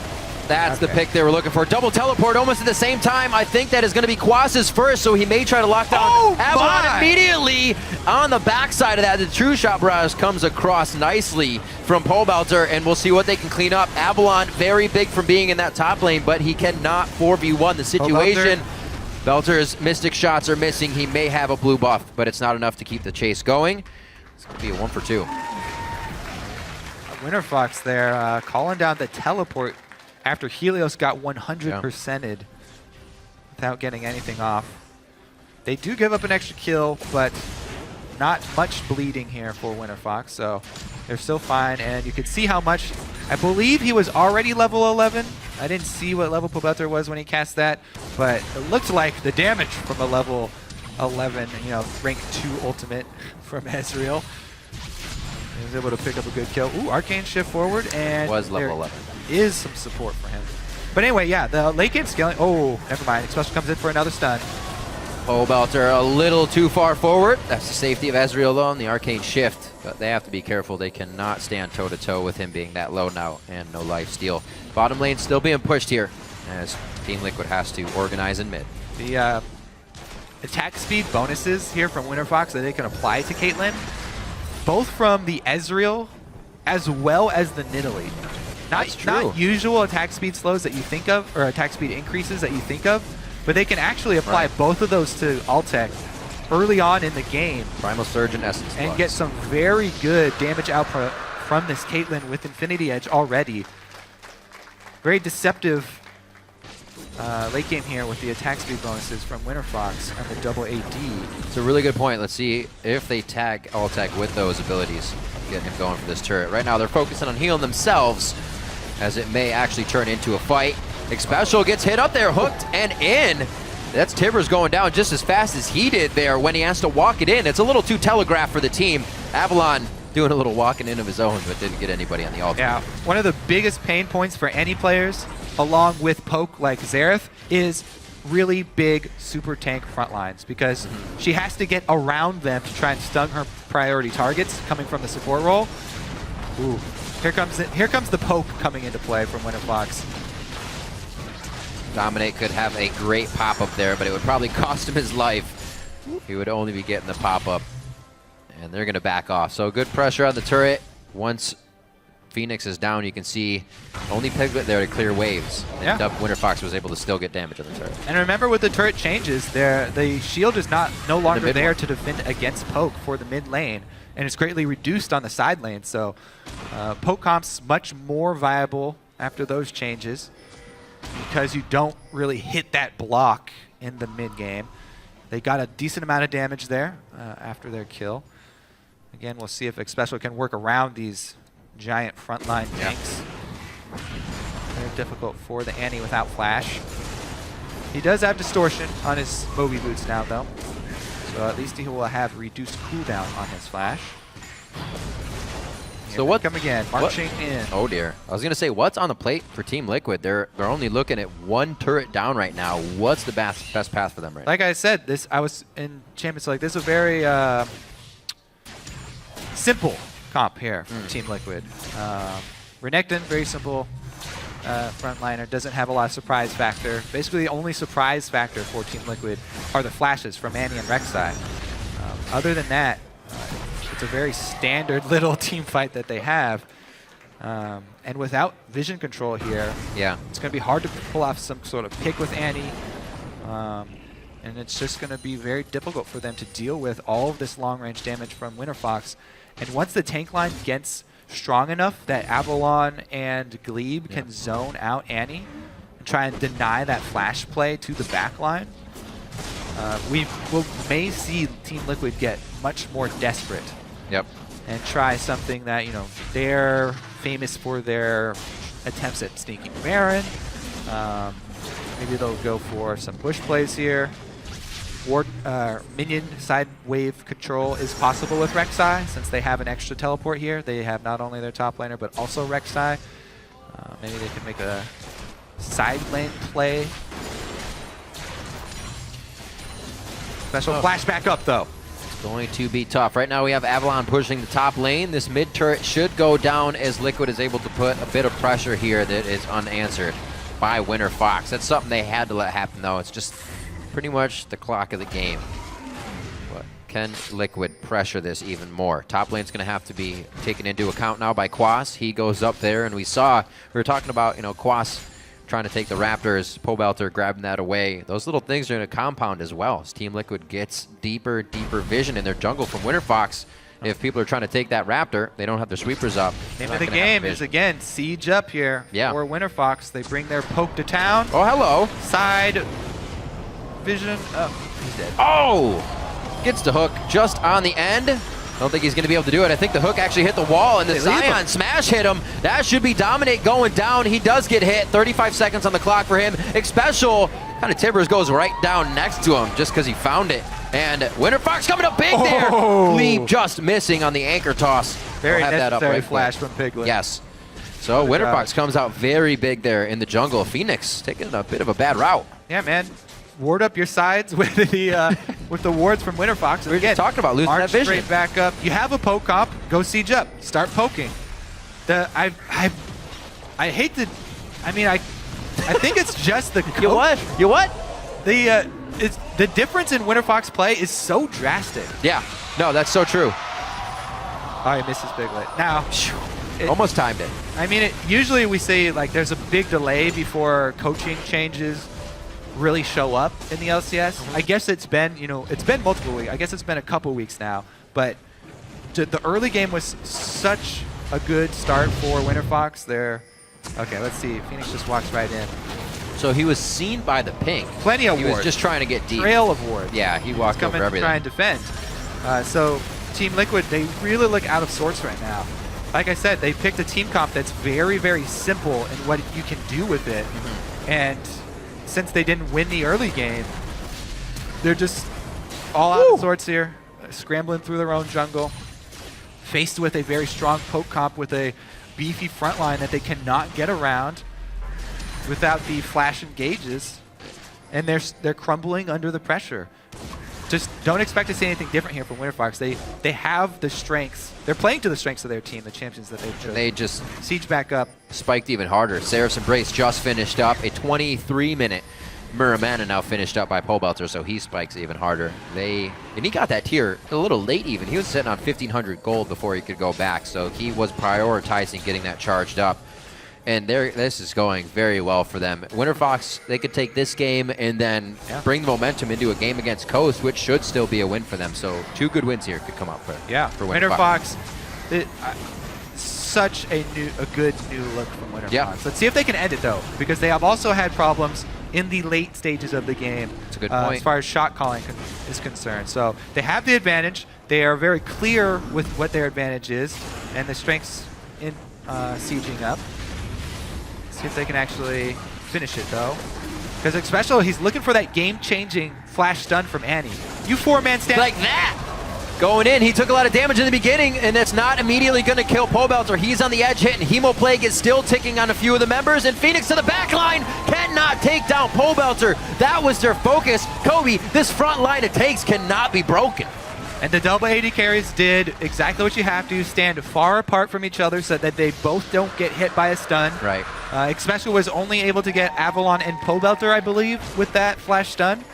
Speaker 4: That's the pick they were looking for. Double teleport almost at the same time. I think that is going to be Quas's first, so he may try to lock down Avalon immediately on the backside of that. The true shot barrage comes across nicely from Pole Belter, and we'll see what they can clean up. Avalon very big from being in that top lane, but he cannot 4v1 the situation. Belter's Mystic shots are missing. He may have a blue buff, but it's not enough to keep the chase going. It's going to be a 1 for 2.
Speaker 5: Winter Fox there calling down the teleport after Helios got 100%ed without getting anything off. They do give up an extra kill, but not much bleeding here for Winter Fox, so they're still fine. And you can see how much, I believe he was already level 11. I didn't see what level Pobelter was when he cast that, but it looked like the damage from a level 11, you know, rank 2 ultimate from Ezreal. He was able to pick up a good kill. Ooh, Arcane shift forward, and
Speaker 4: was level 11.
Speaker 5: Is some support for him. But anyway, yeah, the late game scaling. Oh, never mind. Special comes in for another stun.
Speaker 4: Pole Belter a little too far forward. That's the safety of Ezreal though, and the Arcane shift. But they have to be careful. They cannot stand toe-to-toe with him being that low now and no life steal. Bottom lane still being pushed here as Team Liquid has to organize in mid.
Speaker 5: The attack speed bonuses here from Winter Fox that they can apply to Caitlyn, both from the Ezreal as well as the Nidalee. Not usual attack speed slows that you think of, or attack speed increases that you think of, but they can actually apply both of those to Altec early on in the game.
Speaker 4: Primal Surge and Essence
Speaker 5: and
Speaker 4: Flux.
Speaker 5: Get some very good damage output from this Caitlyn with Infinity Edge already. Very deceptive late game here with the attack speed bonuses from Winter Fox and the double AD.
Speaker 4: It's a really good point. Let's see if they tag Altec with those abilities. Get him going for this turret. Right now they're focusing on healing themselves, as it may actually turn into a fight. Xpecial gets hit up there, hooked and in. That's Tibbers going down just as fast as he did there when he has to walk it in. It's a little too telegraphed for the team. Avalon doing a little walking in of his own, but didn't get anybody on the ultimate.
Speaker 5: Yeah, one of the biggest pain points for any players, along with poke like Xerath, is really big super tank front lines, because she has to get around them to try and stun her priority targets coming from the support role. Ooh. Here comes the poke coming into play from Winter Fox.
Speaker 4: Dominate could have a great pop-up there, but it would probably cost him his life. he would only be getting the pop-up. And they're going to back off. So good pressure on the turret. Once Phoenix is down, you can see only Piglet there to clear waves. And WinterFox was able to still get damage on the turret.
Speaker 5: And remember, with the turret changes, the shield is no longer there to defend against poke for the mid lane, and it's greatly reduced on the side lane. So poke comp's much more viable after those changes because you don't really hit that block in the mid game. They got a decent amount of damage there after their kill. Again, we'll see if Xpecial can work around these giant frontline tanks. Very difficult for the Annie without flash. He does have distortion on his Moby boots now, though. So at least he will have reduced cooldown on his flash.
Speaker 4: So what?
Speaker 5: Come again, marching in.
Speaker 4: Oh dear. I was gonna say, what's on the plate for Team Liquid? They're only looking at one turret down right now. What's the best path for them right now?
Speaker 5: Like I said, I was in Champions League. This is a very simple comp here from Team Liquid. Renekton, very simple frontliner, doesn't have a lot of surprise factor. Basically, the only surprise factor for Team Liquid are the flashes from Annie and Rek'Sai. Other than that, it's a very standard little team fight that they have. And without vision control here, it's going to be hard to pull off some sort of pick with Annie. And it's just going to be very difficult for them to deal with all of this long-range damage from WinterFox. And once the tank line gets strong enough that Avalon and Glebe can zone out Annie and try and deny that flash play to the back line, we may see Team Liquid get much more desperate. And try something that, they're famous for their attempts at sneaking Baron. Maybe they'll go for some push plays here. Minion side wave control is possible with Rek'Sai since they have an extra teleport here. They have not only their top laner but also Rek'Sai. Maybe they can make a side lane play. Special flash back up though.
Speaker 4: Going to be tough. Right now we have Avalon pushing the top lane. This mid turret should go down as Liquid is able to put a bit of pressure here that is unanswered by WinterFox. That's something they had to let happen though. It's just pretty much the clock of the game. But can Liquid pressure this even more? Top lane's going to have to be taken into account now by Quas. He goes up there, and we were talking about, Quas trying to take the Raptors, Pobelter grabbing that away. Those little things are in a compound as well. As Team Liquid gets deeper vision in their jungle from WinterFox. If people are trying to take that Raptor, they don't have their sweepers up.
Speaker 5: Name of the game is, again, siege up here for WinterFox. They bring their poke to town.
Speaker 4: Oh, hello.
Speaker 5: Side vision. Oh, he's dead.
Speaker 4: Oh! Gets the hook just on the end. I don't think he's going to be able to do it. I think the hook actually hit the wall, and the Zion smash hit him. That should be Dominate going down. He does get hit. 35 seconds on the clock for him. Xpecial kind of timbers, goes right down next to him just because he found it. And WinterFox coming up big there. Glebe just missing on the anchor toss.
Speaker 5: Very necessary
Speaker 4: right
Speaker 5: flash from Piglet.
Speaker 4: Yes. So WinterFox comes out very big there in the jungle. Phoenix taking a bit of a bad route.
Speaker 5: Yeah, man. Ward up your sides with the wards from WinterFox.
Speaker 4: We were just talking about losing that vision.
Speaker 5: Straight back up. You have a poke comp. Go siege up. Start poking. I hate to. I mean, I think it's just the.
Speaker 4: You what?
Speaker 5: The difference in WinterFox play is so drastic.
Speaker 4: Yeah. No, that's so true.
Speaker 5: Oh, he misses Piglet. Now,
Speaker 4: almost timed it.
Speaker 5: I mean, usually we say like there's a big delay before coaching changes really show up in the LCS. I guess it's been, it's been multiple weeks. I guess it's been a couple weeks now. But the early game was such a good start for WinterFox. Okay, let's see. Phoenix just walks right in.
Speaker 4: So he was seen by the pink.
Speaker 5: Plenty of wards.
Speaker 4: He was just trying to get deep.
Speaker 5: Trail of wards.
Speaker 4: Yeah, he walked over everything.
Speaker 5: Try and defend. So Team Liquid, they really look out of sorts right now. Like I said, they picked a team comp that's very, very simple in what you can do with it. And since they didn't win the early game, they're just all out of sorts here, scrambling through their own jungle, faced with a very strong poke comp with a beefy front line that they cannot get around without the flash engages, and they're crumbling under the pressure. Just don't expect to see anything different here from WinterFox. They have the strengths. They're playing to the strengths of their team, the champions that they've chosen.
Speaker 4: They just
Speaker 5: siege back up.
Speaker 4: Spiked even harder. Seraph's Embrace just finished up. A 23-minute Muramana now finished up by Pole Belter, so he spikes even harder. And he got that tier a little late even. He was sitting on 1,500 gold before he could go back, so he was prioritizing getting that charged up. And this is going very well for them. WinterFox, they could take this game and then bring the momentum into a game against Coast, which should still be a win for them. So 2 good wins here could come up for
Speaker 5: WinterFox. Such a good new look from WinterFox.
Speaker 4: Yeah.
Speaker 5: Let's see if they can end it though, because they have also had problems in the late stages of the game.
Speaker 4: That's a good point.
Speaker 5: As far as shot calling is concerned. So they have the advantage. They are very clear with what their advantage is and the strengths in sieging up. See if they can actually finish it though. Because especially he's looking for that game-changing flash stun from Annie. You 4-man stand
Speaker 4: like that. Going in, he took a lot of damage in the beginning, and it's not immediately going to kill Pole Belter. He's on the edge hitting. Hemo Plague is still ticking on a few of the members, and Phoenix to the back line cannot take down Pole Belter. That was their focus. Kobe, this front line it takes cannot be broken.
Speaker 5: And the double AD carries did exactly what you have to, stand far apart from each other so that they both don't get hit by a stun.
Speaker 4: Right.
Speaker 5: Especially was only able to get Avalon and Pole Belter, I believe, with that flash stun.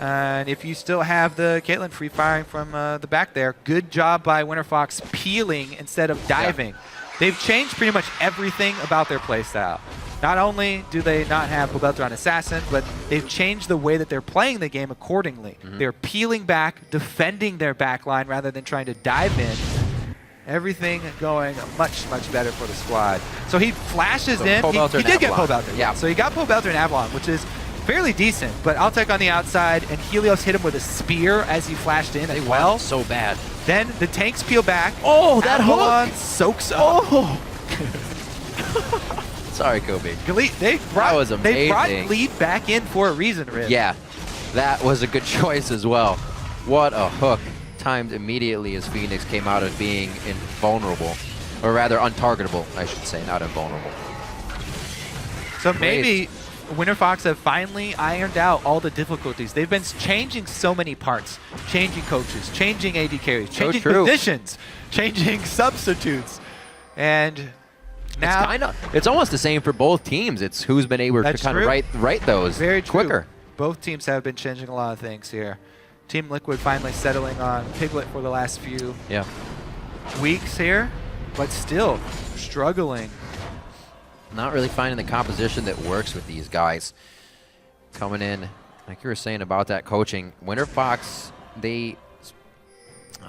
Speaker 5: And if you still have the Caitlyn free firing from the back there, good job by WinterFox peeling instead of diving. Yeah. They've changed pretty much everything about their playstyle. Not only do they not have Pole Belter on Assassin, but they've changed the way that they're playing the game accordingly. They're peeling back, defending their back line rather than trying to dive in. Everything going much, much better for the squad. So he flashes in. He did get Pole Belter.
Speaker 4: Yeah.
Speaker 5: So he got Pole Belter and Avalon, which is fairly decent. But Altec on the outside, and Helios hit him with a spear as he flashed in as well.
Speaker 4: So bad.
Speaker 5: Then the tanks peel back.
Speaker 4: Oh, that
Speaker 5: Avalon
Speaker 4: hook!
Speaker 5: Soaks up.
Speaker 4: Oh! Sorry, Kobe.
Speaker 5: They brought
Speaker 4: was
Speaker 5: They brought
Speaker 4: amazing.
Speaker 5: lead back in for a reason, Riv.
Speaker 4: Yeah, that was a good choice as well. What a hook. Timed immediately as Phoenix came out of being invulnerable. Or rather, untargetable, I should say, not invulnerable.
Speaker 5: So maybe WinterFox have finally ironed out all the difficulties. They've been changing so many parts. Changing coaches, changing AD carries, changing positions, changing substitutes. And now
Speaker 4: it's almost the same for both teams. It's who's been able to kind of write those quicker.
Speaker 5: Both teams have been changing a lot of things here. Team Liquid finally settling on Piglet for the last few weeks here, but still struggling.
Speaker 4: Not really finding the composition that works with these guys. Coming in, like you were saying about that coaching, WinterFox, the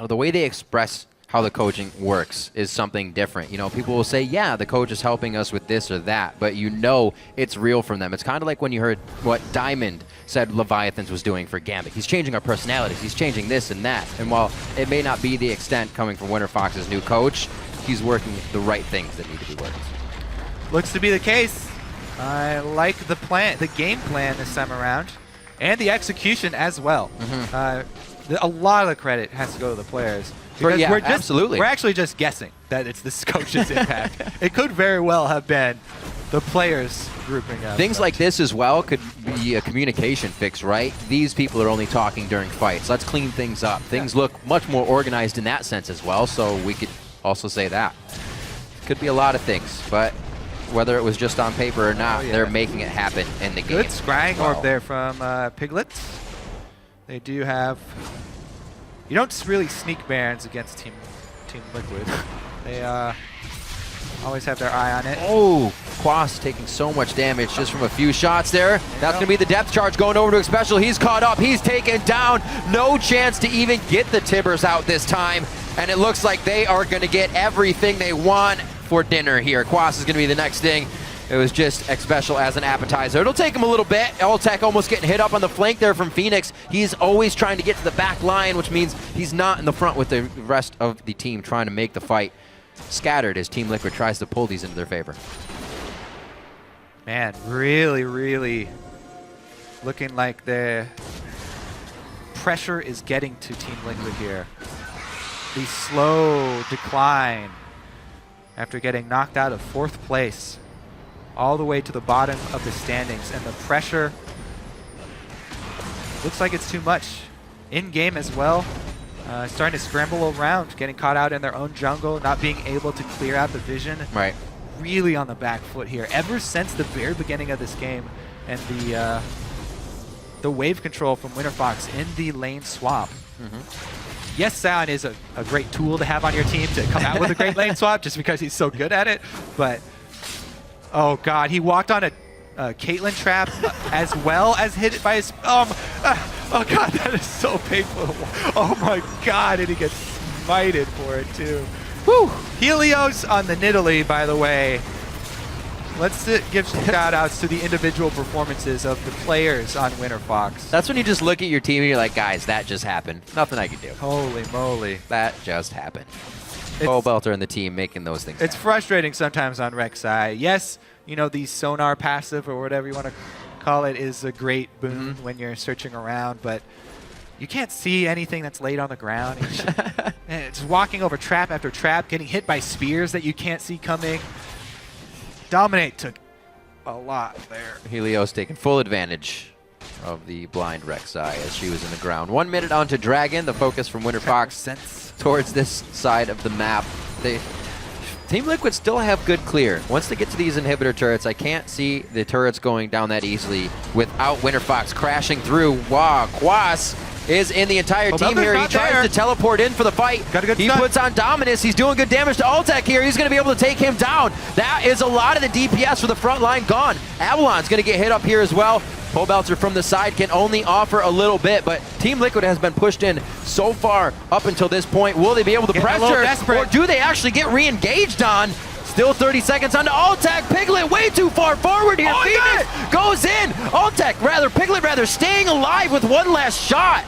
Speaker 4: way they express how the coaching works is something different. You know, people will say, yeah, the coach is helping us with this or that, but you know it's real from them. It's kind of like when you heard what Diamond said Leviathans was doing for Gambit. He's changing our personalities. He's changing this and that. And while it may not be the extent coming from WinterFox's new coach, he's working the right things that need to be worked.
Speaker 5: Looks to be the case. I like the plan, the game plan this time around, and the execution as well. A lot of the credit has to go to the players. Because
Speaker 4: absolutely.
Speaker 5: We're actually just guessing that it's the coach's impact. It could very well have been the players grouping up.
Speaker 4: Things like this as well could be a communication fix, right? These people are only talking during fights. Let's clean things up. Things look much more organized in that sense as well, so we could also say that. Could be a lot of things, but whether it was just on paper or not, they're making it happen in the game.
Speaker 5: Good scrying orb there from Piglet. They do have... You don't really sneak Barons against Team Liquid. They always have their eye on it.
Speaker 4: Oh, Quas taking so much damage just from a few shots there. That's going to be the depth charge going over to Xpecial. He's caught up. He's taken down. No chance to even get the Tibbers out this time. And it looks like they are going to get everything they want for dinner here. Quas is going to be the next thing. It was just Xpecial as an appetizer. It'll take him a little bit. Altec almost getting hit up on the flank there from Phoenix. He's always trying to get to the back line, which means he's not in the front with the rest of the team trying to make the fight scattered as Team Liquid tries to pull these into their favor.
Speaker 5: Man, really, really looking like the pressure is getting to Team Liquid here. The slow decline after getting knocked out of 4th place all the way to the bottom of the standings, and the pressure looks like it's too much. In-game as well, starting to scramble around, getting caught out in their own jungle, not being able to clear out the vision.
Speaker 4: Right.
Speaker 5: Really on the back foot here. Ever since the very beginning of this game and the the wave control from WinterFox in the lane swap. Yes, Sion is a great tool to have on your team to come out with a great lane swap just because he's so good at it. But, oh God, he walked on a Caitlyn trap as well as hit it by his... oh God, that is so painful. Oh my God, and he gets smited for it too. Whew. Helios on the Nidalee, by the way. Let's give some shout-outs to the individual performances of the players on WinterFox.
Speaker 4: That's when you just look at your team and you're like, guys, that just happened. Nothing I can do.
Speaker 5: Holy moly.
Speaker 4: That just happened. Cole Belter and the team making those things
Speaker 5: It's frustrating sometimes on Rek'Sai. Yes, you know, the sonar passive or whatever you want to call it is a great boon when you're searching around, but you can't see anything that's laid on the ground. And it's walking over trap after trap, getting hit by spears that you can't see coming. Dominate took a lot there.
Speaker 4: Helios taking full advantage of the blind Rek'Sai as she was in the ground. 1 minute onto Dragon, the focus from WinterFox towards this side of the map. Team Liquid still have good clear. Once they get to these inhibitor turrets, I can't see the turrets going down that easily without WinterFox crashing through. Wow, Quas is in the entire team here. He tries to teleport in for the fight. He puts on Dominus. He's doing good damage to Ultek here. He's going to be able to take him down. That is a lot of the DPS for the front line gone. Avalon's going to get hit up here as well. Pobelter from the side can only offer a little bit, but Team Liquid has been pushed in so far up until this point. Will they be able to pressure, or do they actually get re-engaged on? Still 30 seconds on to Ultek. Piglet way too far forward here. Phoenix goes in. Piglet rather staying alive with one last shot.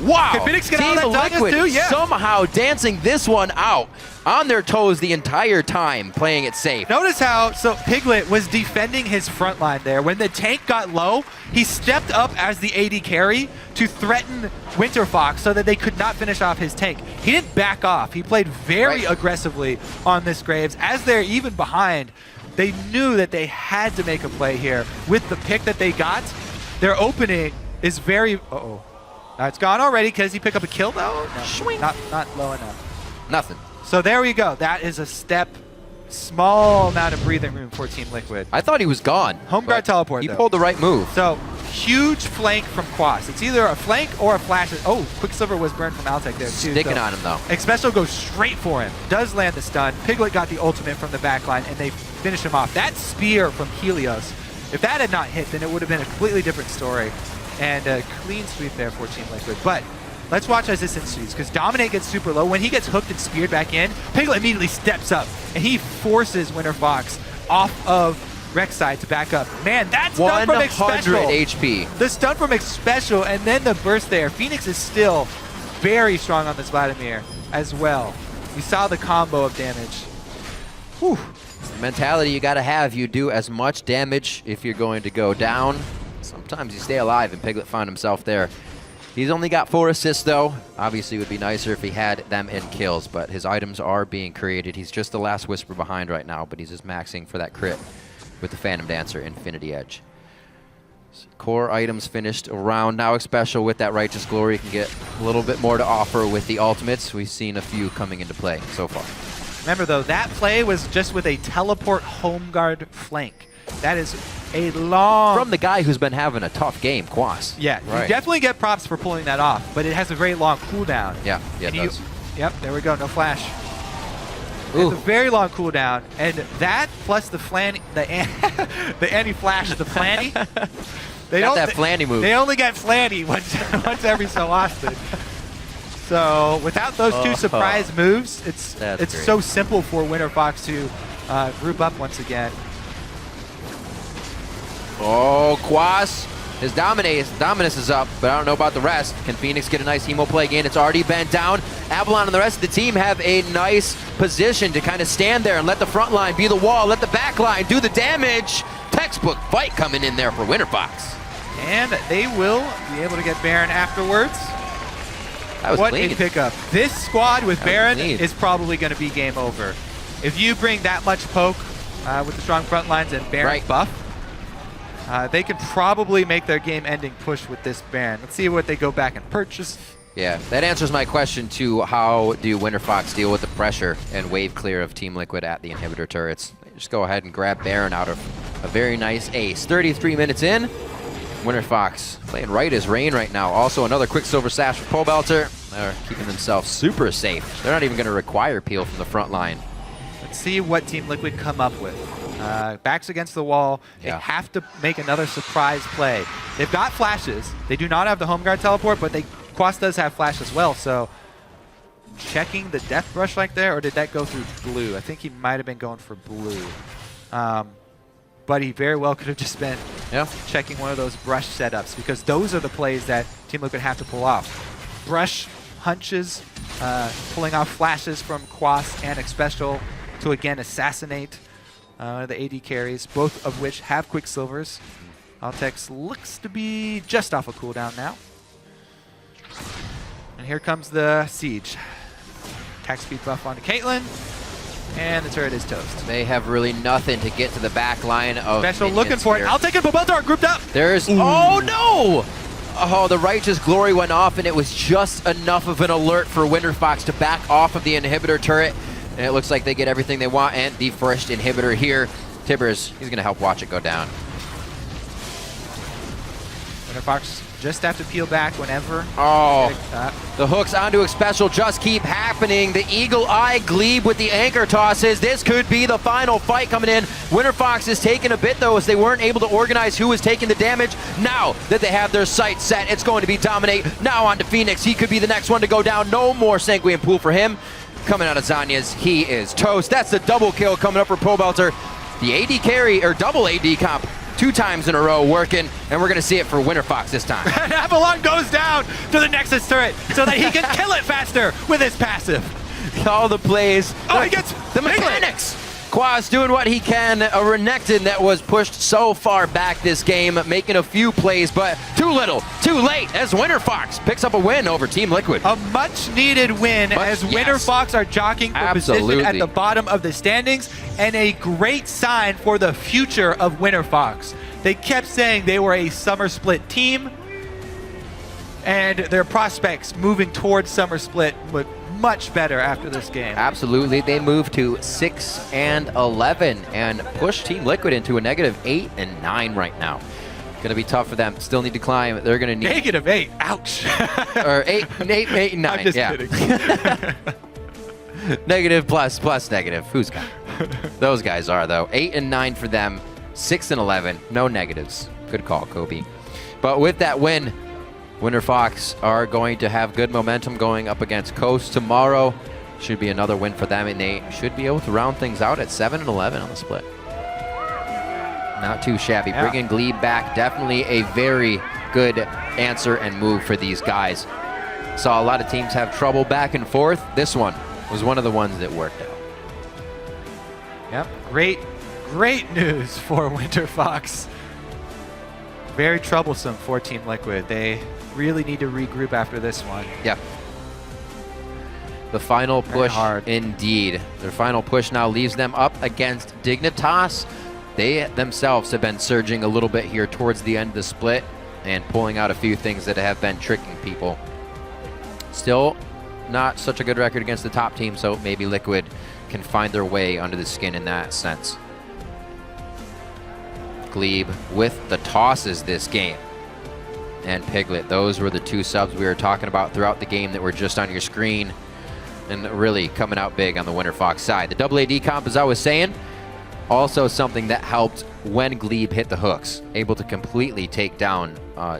Speaker 4: Wow,
Speaker 5: Can Phoenix get
Speaker 4: Team
Speaker 5: all that
Speaker 4: Liquid
Speaker 5: too? Yeah.
Speaker 4: somehow dancing this one out on their toes the entire time, playing it safe.
Speaker 5: Notice how, Piglet was defending his front line there. When the tank got low, he stepped up as the AD carry to threaten WinterFox so that they could not finish off his tank. He didn't back off. He played very aggressively on this Graves. As they're even behind, they knew that they had to make a play here. With the pick that they got, their opening is very... it's gone already. Does he pick up a kill though? No, not low enough.
Speaker 4: Nothing.
Speaker 5: So there we go. That is a small amount of breathing room for Team Liquid.
Speaker 4: I thought he was gone.
Speaker 5: Home guard teleport,
Speaker 4: He
Speaker 5: though.
Speaker 4: pulled the right move.
Speaker 5: So huge flank from Quas. It's either a flank or a flash. Oh, Quicksilver was burned from Altec there too.
Speaker 4: Sticking on him though.
Speaker 5: Xpecial goes straight for him. Does land the stun. Piglet got the ultimate from the backline and they finish him off. That spear from Helios, if that had not hit, then it would have been a completely different story. And a clean sweep there for Team Liquid. But let's watch as this ensues, because Dominate gets super low. When he gets hooked and speared back in, Piglet immediately steps up, and he forces WinterFox off of Rek'Sai to back up. Man, that stun from Xpecial.
Speaker 4: 100 HP.
Speaker 5: The stun from Xpecial, and then the burst there. Phoenix is still very strong on this Vladimir as well. We saw the combo of damage. Whew.
Speaker 4: It's the mentality you got to have. You do as much damage if you're going to go down. Sometimes you stay alive, and Piglet found himself there. He's only got 4 assists, though. Obviously, it would be nicer if he had them in kills, but his items are being created. He's just the last Whisper behind right now, but he's just maxing for that crit with the Phantom Dancer, Infinity Edge. So core items finished around. Now Xpecial with that Righteous Glory can get a little bit more to offer with the ultimates. We've seen a few coming into play so far.
Speaker 5: Remember, though, that play was just with a teleport home guard flank. That is a long...
Speaker 4: From the guy who's been having a tough game, Quas.
Speaker 5: Yeah, you definitely get props for pulling that off, but it has a very long cooldown.
Speaker 4: Yeah, it does.
Speaker 5: Yep, there we go, no flash. It's a very long cooldown, and that plus the flanny, the anti-flash, the flanny. They
Speaker 4: got that flanny move.
Speaker 5: They only get flanny once every so often. So without those two surprise moves, it's so simple for WinterFox to group up once again.
Speaker 4: Oh, Quas, his Dominus is up, but I don't know about the rest. Can Phoenix get a nice emo play again? It's already been down. Avalon and the rest of the team have a nice position to kind of stand there and let the front line be the wall, let the back line do the damage. Textbook fight coming in there for WinterFox.
Speaker 5: And they will be able to get Baron afterwards.
Speaker 4: That was
Speaker 5: what
Speaker 4: clean.
Speaker 5: a pickup. This squad with Baron is probably going to be game over. If you bring that much poke with the strong front lines and Baron buff, they could probably make their game-ending push with this Baron. Let's see what they go back and purchase.
Speaker 4: Yeah, that answers my question to how do WinterFox deal with the pressure and wave clear of Team Liquid at the inhibitor turrets. They just go ahead and grab Baron out of a very nice ace. 33 minutes in, Winter Fox playing right as rain right now. Also another Quicksilver Sash for Pole Belter. They're keeping themselves super safe. They're not even going to require peel from the front line.
Speaker 5: Let's see what Team Liquid come up with. Backs against the wall. They
Speaker 4: Yeah.
Speaker 5: have to make another surprise play. They've got flashes. They do not have the home guard teleport, but Quas does have flash as well. So checking the death brush like there, or did that go through blue? I think he might have been going for blue. But he very well could have just been checking one of those brush setups, because those are the plays that Team Liquid have to pull off. Brush hunches, pulling off flashes from Quas and Xpecial to again assassinate the AD carries, both of which have Quicksilvers. Altex looks to be just off a cooldown now. And here comes the Siege. Attack speed buff onto Caitlyn, and the turret is toast.
Speaker 4: They have really nothing to get to the back line of
Speaker 5: Special looking
Speaker 4: minions
Speaker 5: for
Speaker 4: here.
Speaker 5: it. I'll take it. Both are grouped up.
Speaker 4: There's, oh no! Oh, the Righteous Glory went off, and it was just enough of an alert for Winter Fox to back off of the inhibitor turret. And it looks like they get everything they want, and the first inhibitor here. Tibbers, he's gonna help watch it go down.
Speaker 5: Winter Fox just have to peel back whenever.
Speaker 4: Oh, the hooks onto Xpecial just keep happening. The Eagle Eye Glebe with the anchor tosses. This could be the final fight coming in. Winter Fox is taking a bit, though, as they weren't able to organize who was taking the damage. Now that they have their sights set, it's going to be Dominate. Now on to Phoenix. He could be the next one to go down. No more Sanguine Pool for him. Coming out of Zanya's, he is toast. That's the double kill coming up for Pobelter. The AD carry, or double AD comp, 2 times in a row working, and we're going to see it for Winter Fox this time.
Speaker 5: And Avalon goes down to the Nexus turret so that he can kill it faster with his passive.
Speaker 4: All the plays.
Speaker 5: Oh, he gets
Speaker 4: the mechanics. Quas doing what he can. A Renekton that was pushed so far back this game, making a few plays, but too little, too late, as Winter Fox picks up a win over Team Liquid.
Speaker 5: A much-needed win as Winter Fox are jockeying for position at the bottom of the standings, and a great sign for the future of Winter Fox. They kept saying they were a summer split team, and their prospects moving towards summer split look much better after this game.
Speaker 4: Absolutely. They moved to 6-11 and pushed Team Liquid into a -8 and 9 right now. Going to be tough for them. Still need to climb. They're going to need
Speaker 5: -8. Ouch.
Speaker 4: or 8 and 9.
Speaker 5: I'm just kidding.
Speaker 4: Negative plus negative. Who's got it? Those guys are, though. 8 and 9 for them. 6 and 11. No negatives. Good call, Kobe. But with that win, Winter Fox are going to have good momentum going up against Coast tomorrow. Should be another win for them, and they should be able to round things out at 7 and 11 on the split. Not too shabby.
Speaker 5: Yeah.
Speaker 4: Bringing Glebe back, definitely a very good answer and move for these guys. Saw a lot of teams have trouble back and forth. This one was one of the ones that worked out.
Speaker 5: Yep, great news for Winter Fox. Very troublesome for Team Liquid. They really need to regroup after this one.
Speaker 4: Yeah. The final
Speaker 5: Very
Speaker 4: push,
Speaker 5: hard.
Speaker 4: indeed. Their final push now leaves them up against Dignitas. They themselves have been surging a little bit here towards the end of the split and pulling out a few things that have been tricking people. Still not such a good record against the top team, so maybe Liquid can find their way under the skin in that sense. Glebe with the tosses this game. And Piglet, those were the 2 subs we were talking about throughout the game that were just on your screen and really coming out big on the Winter Fox side. The double AD comp, as I was saying, also something that helped when Glebe hit the hooks, able to completely take down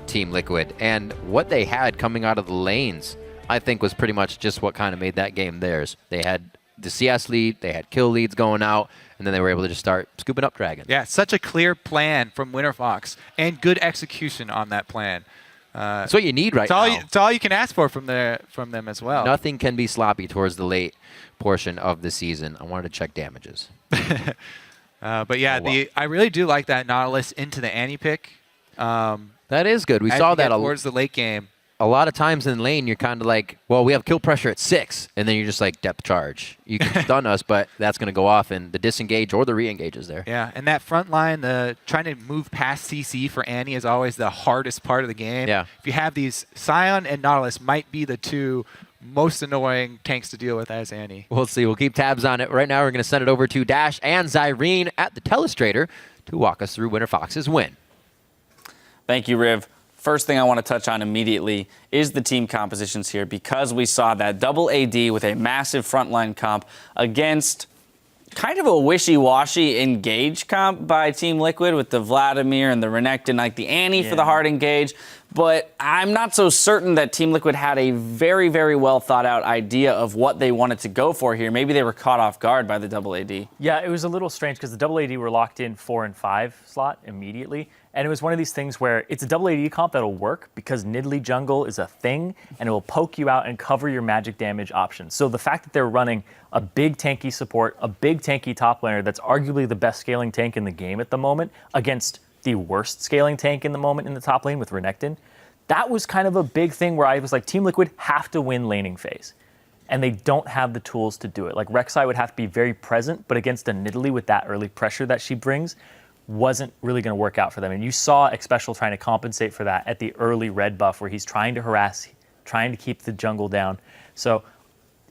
Speaker 4: Team Liquid. And what they had coming out of the lanes, I think, was pretty much just what kind of made that game theirs. They had the CS lead, they had kill leads going out, and then they were able to just start scooping up dragons.
Speaker 5: Yeah, such a clear plan from Winter Fox and good execution on that plan.
Speaker 4: That's what you need right now.
Speaker 5: It's all you can ask for from them as well.
Speaker 4: Nothing can be sloppy towards the late portion of the season. I wanted to check damages.
Speaker 5: But yeah, I really do like that Nautilus into the Annie pick.
Speaker 4: That is good. We saw that
Speaker 5: towards the late game.
Speaker 4: A lot of times in lane, you're kind of like, well, we have kill pressure at 6, and then you're just like, depth charge. You can stun us, but that's going to go off, and the disengage or the re-engage is there.
Speaker 5: Yeah, and that front line, trying to move past CC for Annie is always the hardest part of the game.
Speaker 4: Yeah.
Speaker 5: If you have these, Scion and Nautilus might be the 2 most annoying tanks to deal with as Annie.
Speaker 4: We'll see. We'll keep tabs on it. Right now, we're going to send it over to Dash and Zyrene at the Telestrator to walk us through Winter Fox's win.
Speaker 1: Thank you, Riv. First thing I want to touch on immediately is the team compositions here, because we saw that double AD with a massive frontline comp against kind of a wishy-washy engage comp by Team Liquid with the Vladimir and the Renekton, like the Annie for the hard engage. But I'm not so certain that Team Liquid had a very, very well thought out idea of what they wanted to go for here. Maybe they were caught off guard by the double AD.
Speaker 2: Yeah, it was a little strange because the double AD were locked in 4 and 5 slot immediately. And it was one of these things where it's a double AD comp that'll work because Nidalee jungle is a thing and it will poke you out and cover your magic damage options. So the fact that they're running a big tanky support, a big tanky top laner that's arguably the best scaling tank in the game at the moment against the worst scaling tank in the moment in the top lane with Renekton, that was kind of a big thing where I was like, Team Liquid have to win laning phase. And they don't have the tools to do it. Like Rek'Sai would have to be very present, but against a Nidalee with that early pressure that she brings, wasn't really going to work out for them. And you saw Xpecial trying to compensate for that at the early red buff where he's trying to harass, trying to keep the jungle down. So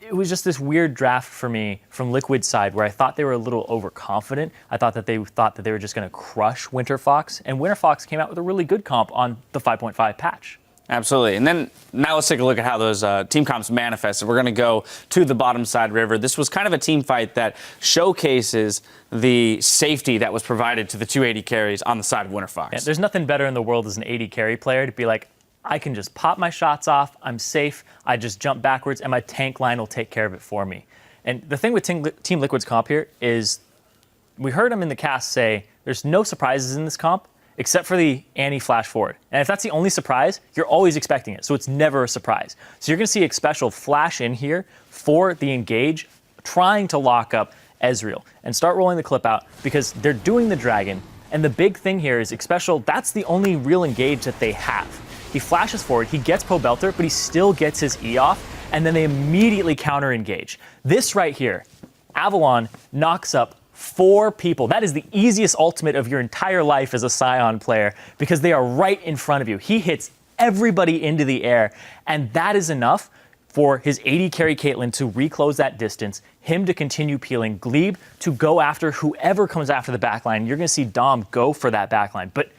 Speaker 2: it was just this weird draft for me from Liquid's side where I thought they were a little overconfident. I thought that they were just going to crush WinterFox, and WinterFox came out with a really good comp on the 5.5 patch.
Speaker 1: Absolutely. And then now let's take a look at how those team comps manifested. We're going to go to the bottom side river. This was kind of a team fight that showcases the safety that was provided to the 280 carries on the side of WinterFox.
Speaker 2: Yeah, there's nothing better in the world as an 80 carry player to be like, I can just pop my shots off, I'm safe, I just jump backwards, and my tank line will take care of it for me. And the thing with Team Liquid's comp here is we heard him in the cast say there's no surprises in this comp, except for the Annie flash forward. And if that's the only surprise, you're always expecting it. So it's never a surprise. So you're going to see Xpecial flash in here for the engage, trying to lock up Ezreal and start rolling the clip out because they're doing the dragon. And the big thing here is Xpecial, that's the only real engage that they have. He flashes forward, he gets Pobelter, but he still gets his E off, and then they immediately counter engage. This right here, Avalon knocks up 4 people. That is the easiest ultimate of your entire life as a Scion player because they are right in front of you. He hits everybody into the air, and that is enough for his 80 carry Caitlyn to reclose that distance, him to continue peeling, Glebe to go after whoever comes after the backline. You're going to see Dom go for that backline. But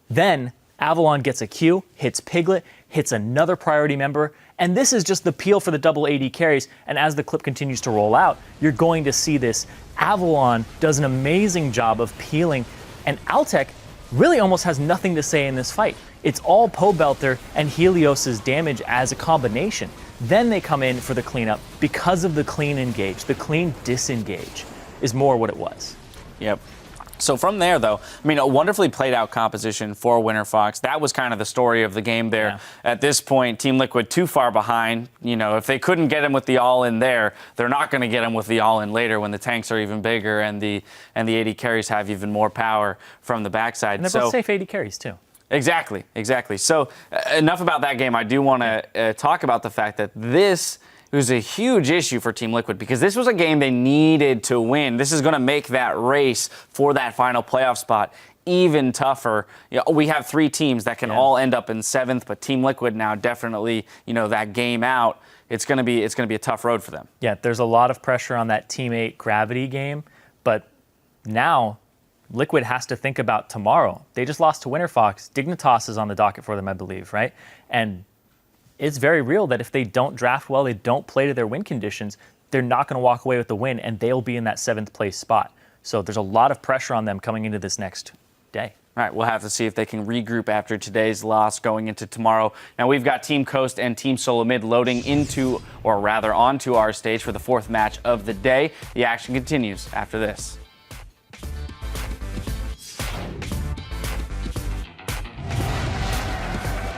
Speaker 2: then Avalon gets a Q, hits Piglet, hits another priority member, and this is just the peel for the double AD carries. And as the clip continues to roll out, you're going to see this. Avalon does an amazing job of peeling, and Altec really almost has nothing to say in this fight. It's all Pobelter and Helios's damage as a combination. Then they come in for the cleanup because of the clean engage. The clean disengage is more what it was.
Speaker 1: Yep. So from there, though, I mean, a wonderfully played out composition for WinterFox. That was kind of the story of the game there. Yeah. At this point, Team Liquid too far behind. You know, if they couldn't get him with the all-in there, they're not going to get him with the all-in later when the tanks are even bigger and the 80 carries have even more power from the backside.
Speaker 2: And they're both safe 80 carries, too.
Speaker 1: Exactly, exactly. So enough about that game. I do want to talk about the fact that this was a huge issue for Team Liquid because this was a game they needed to win. This is going to make that race for that final playoff spot even tougher. You know, we have 3 teams that can all end up in 7th, but Team Liquid now definitely, you know, that game out. It's going to be a tough road for them.
Speaker 2: Yeah, there's a lot of pressure on that Team 8 gravity game, but now Liquid has to think about tomorrow. They just lost to WinterFox. Dignitas is on the docket for them, I believe, right? And it's very real that if they don't draft well, they don't play to their win conditions, they're not going to walk away with the win, and they'll be in that 7th place spot. So there's a lot of pressure on them coming into this next day.
Speaker 1: All right, we'll have to see if they can regroup after today's loss going into tomorrow. Now, we've got Team Coast and Team Solo Mid loading into, or rather onto our stage for the 4th match of the day. The action continues after this.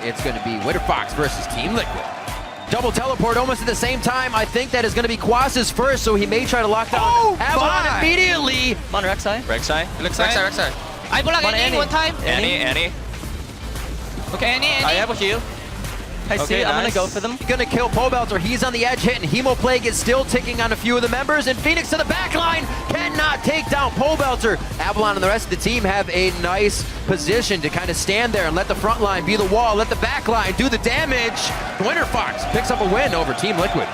Speaker 4: It's going to be WinterFox versus Team Liquid. Double teleport almost at the same time. I think that is going to be Quas's first, so he may try to lock down Avalon immediately.
Speaker 6: Come on, Rek'Sai.
Speaker 7: Rek'Sai.
Speaker 6: I block Annie one time.
Speaker 7: Annie.
Speaker 6: Okay, Annie.
Speaker 7: I have a heal.
Speaker 6: I see it. I'm going to go for them.
Speaker 4: He's going to kill Pobelter. He's on the edge hitting. Hemoplague is still ticking on a few of the members, and Phoenix to the back line cannot take down Pobelter. Avalon and the rest of the team have a nice position to kind of stand there and let the front line be the wall, let the back line do the damage. WinterFox picks up a win over Team Liquid.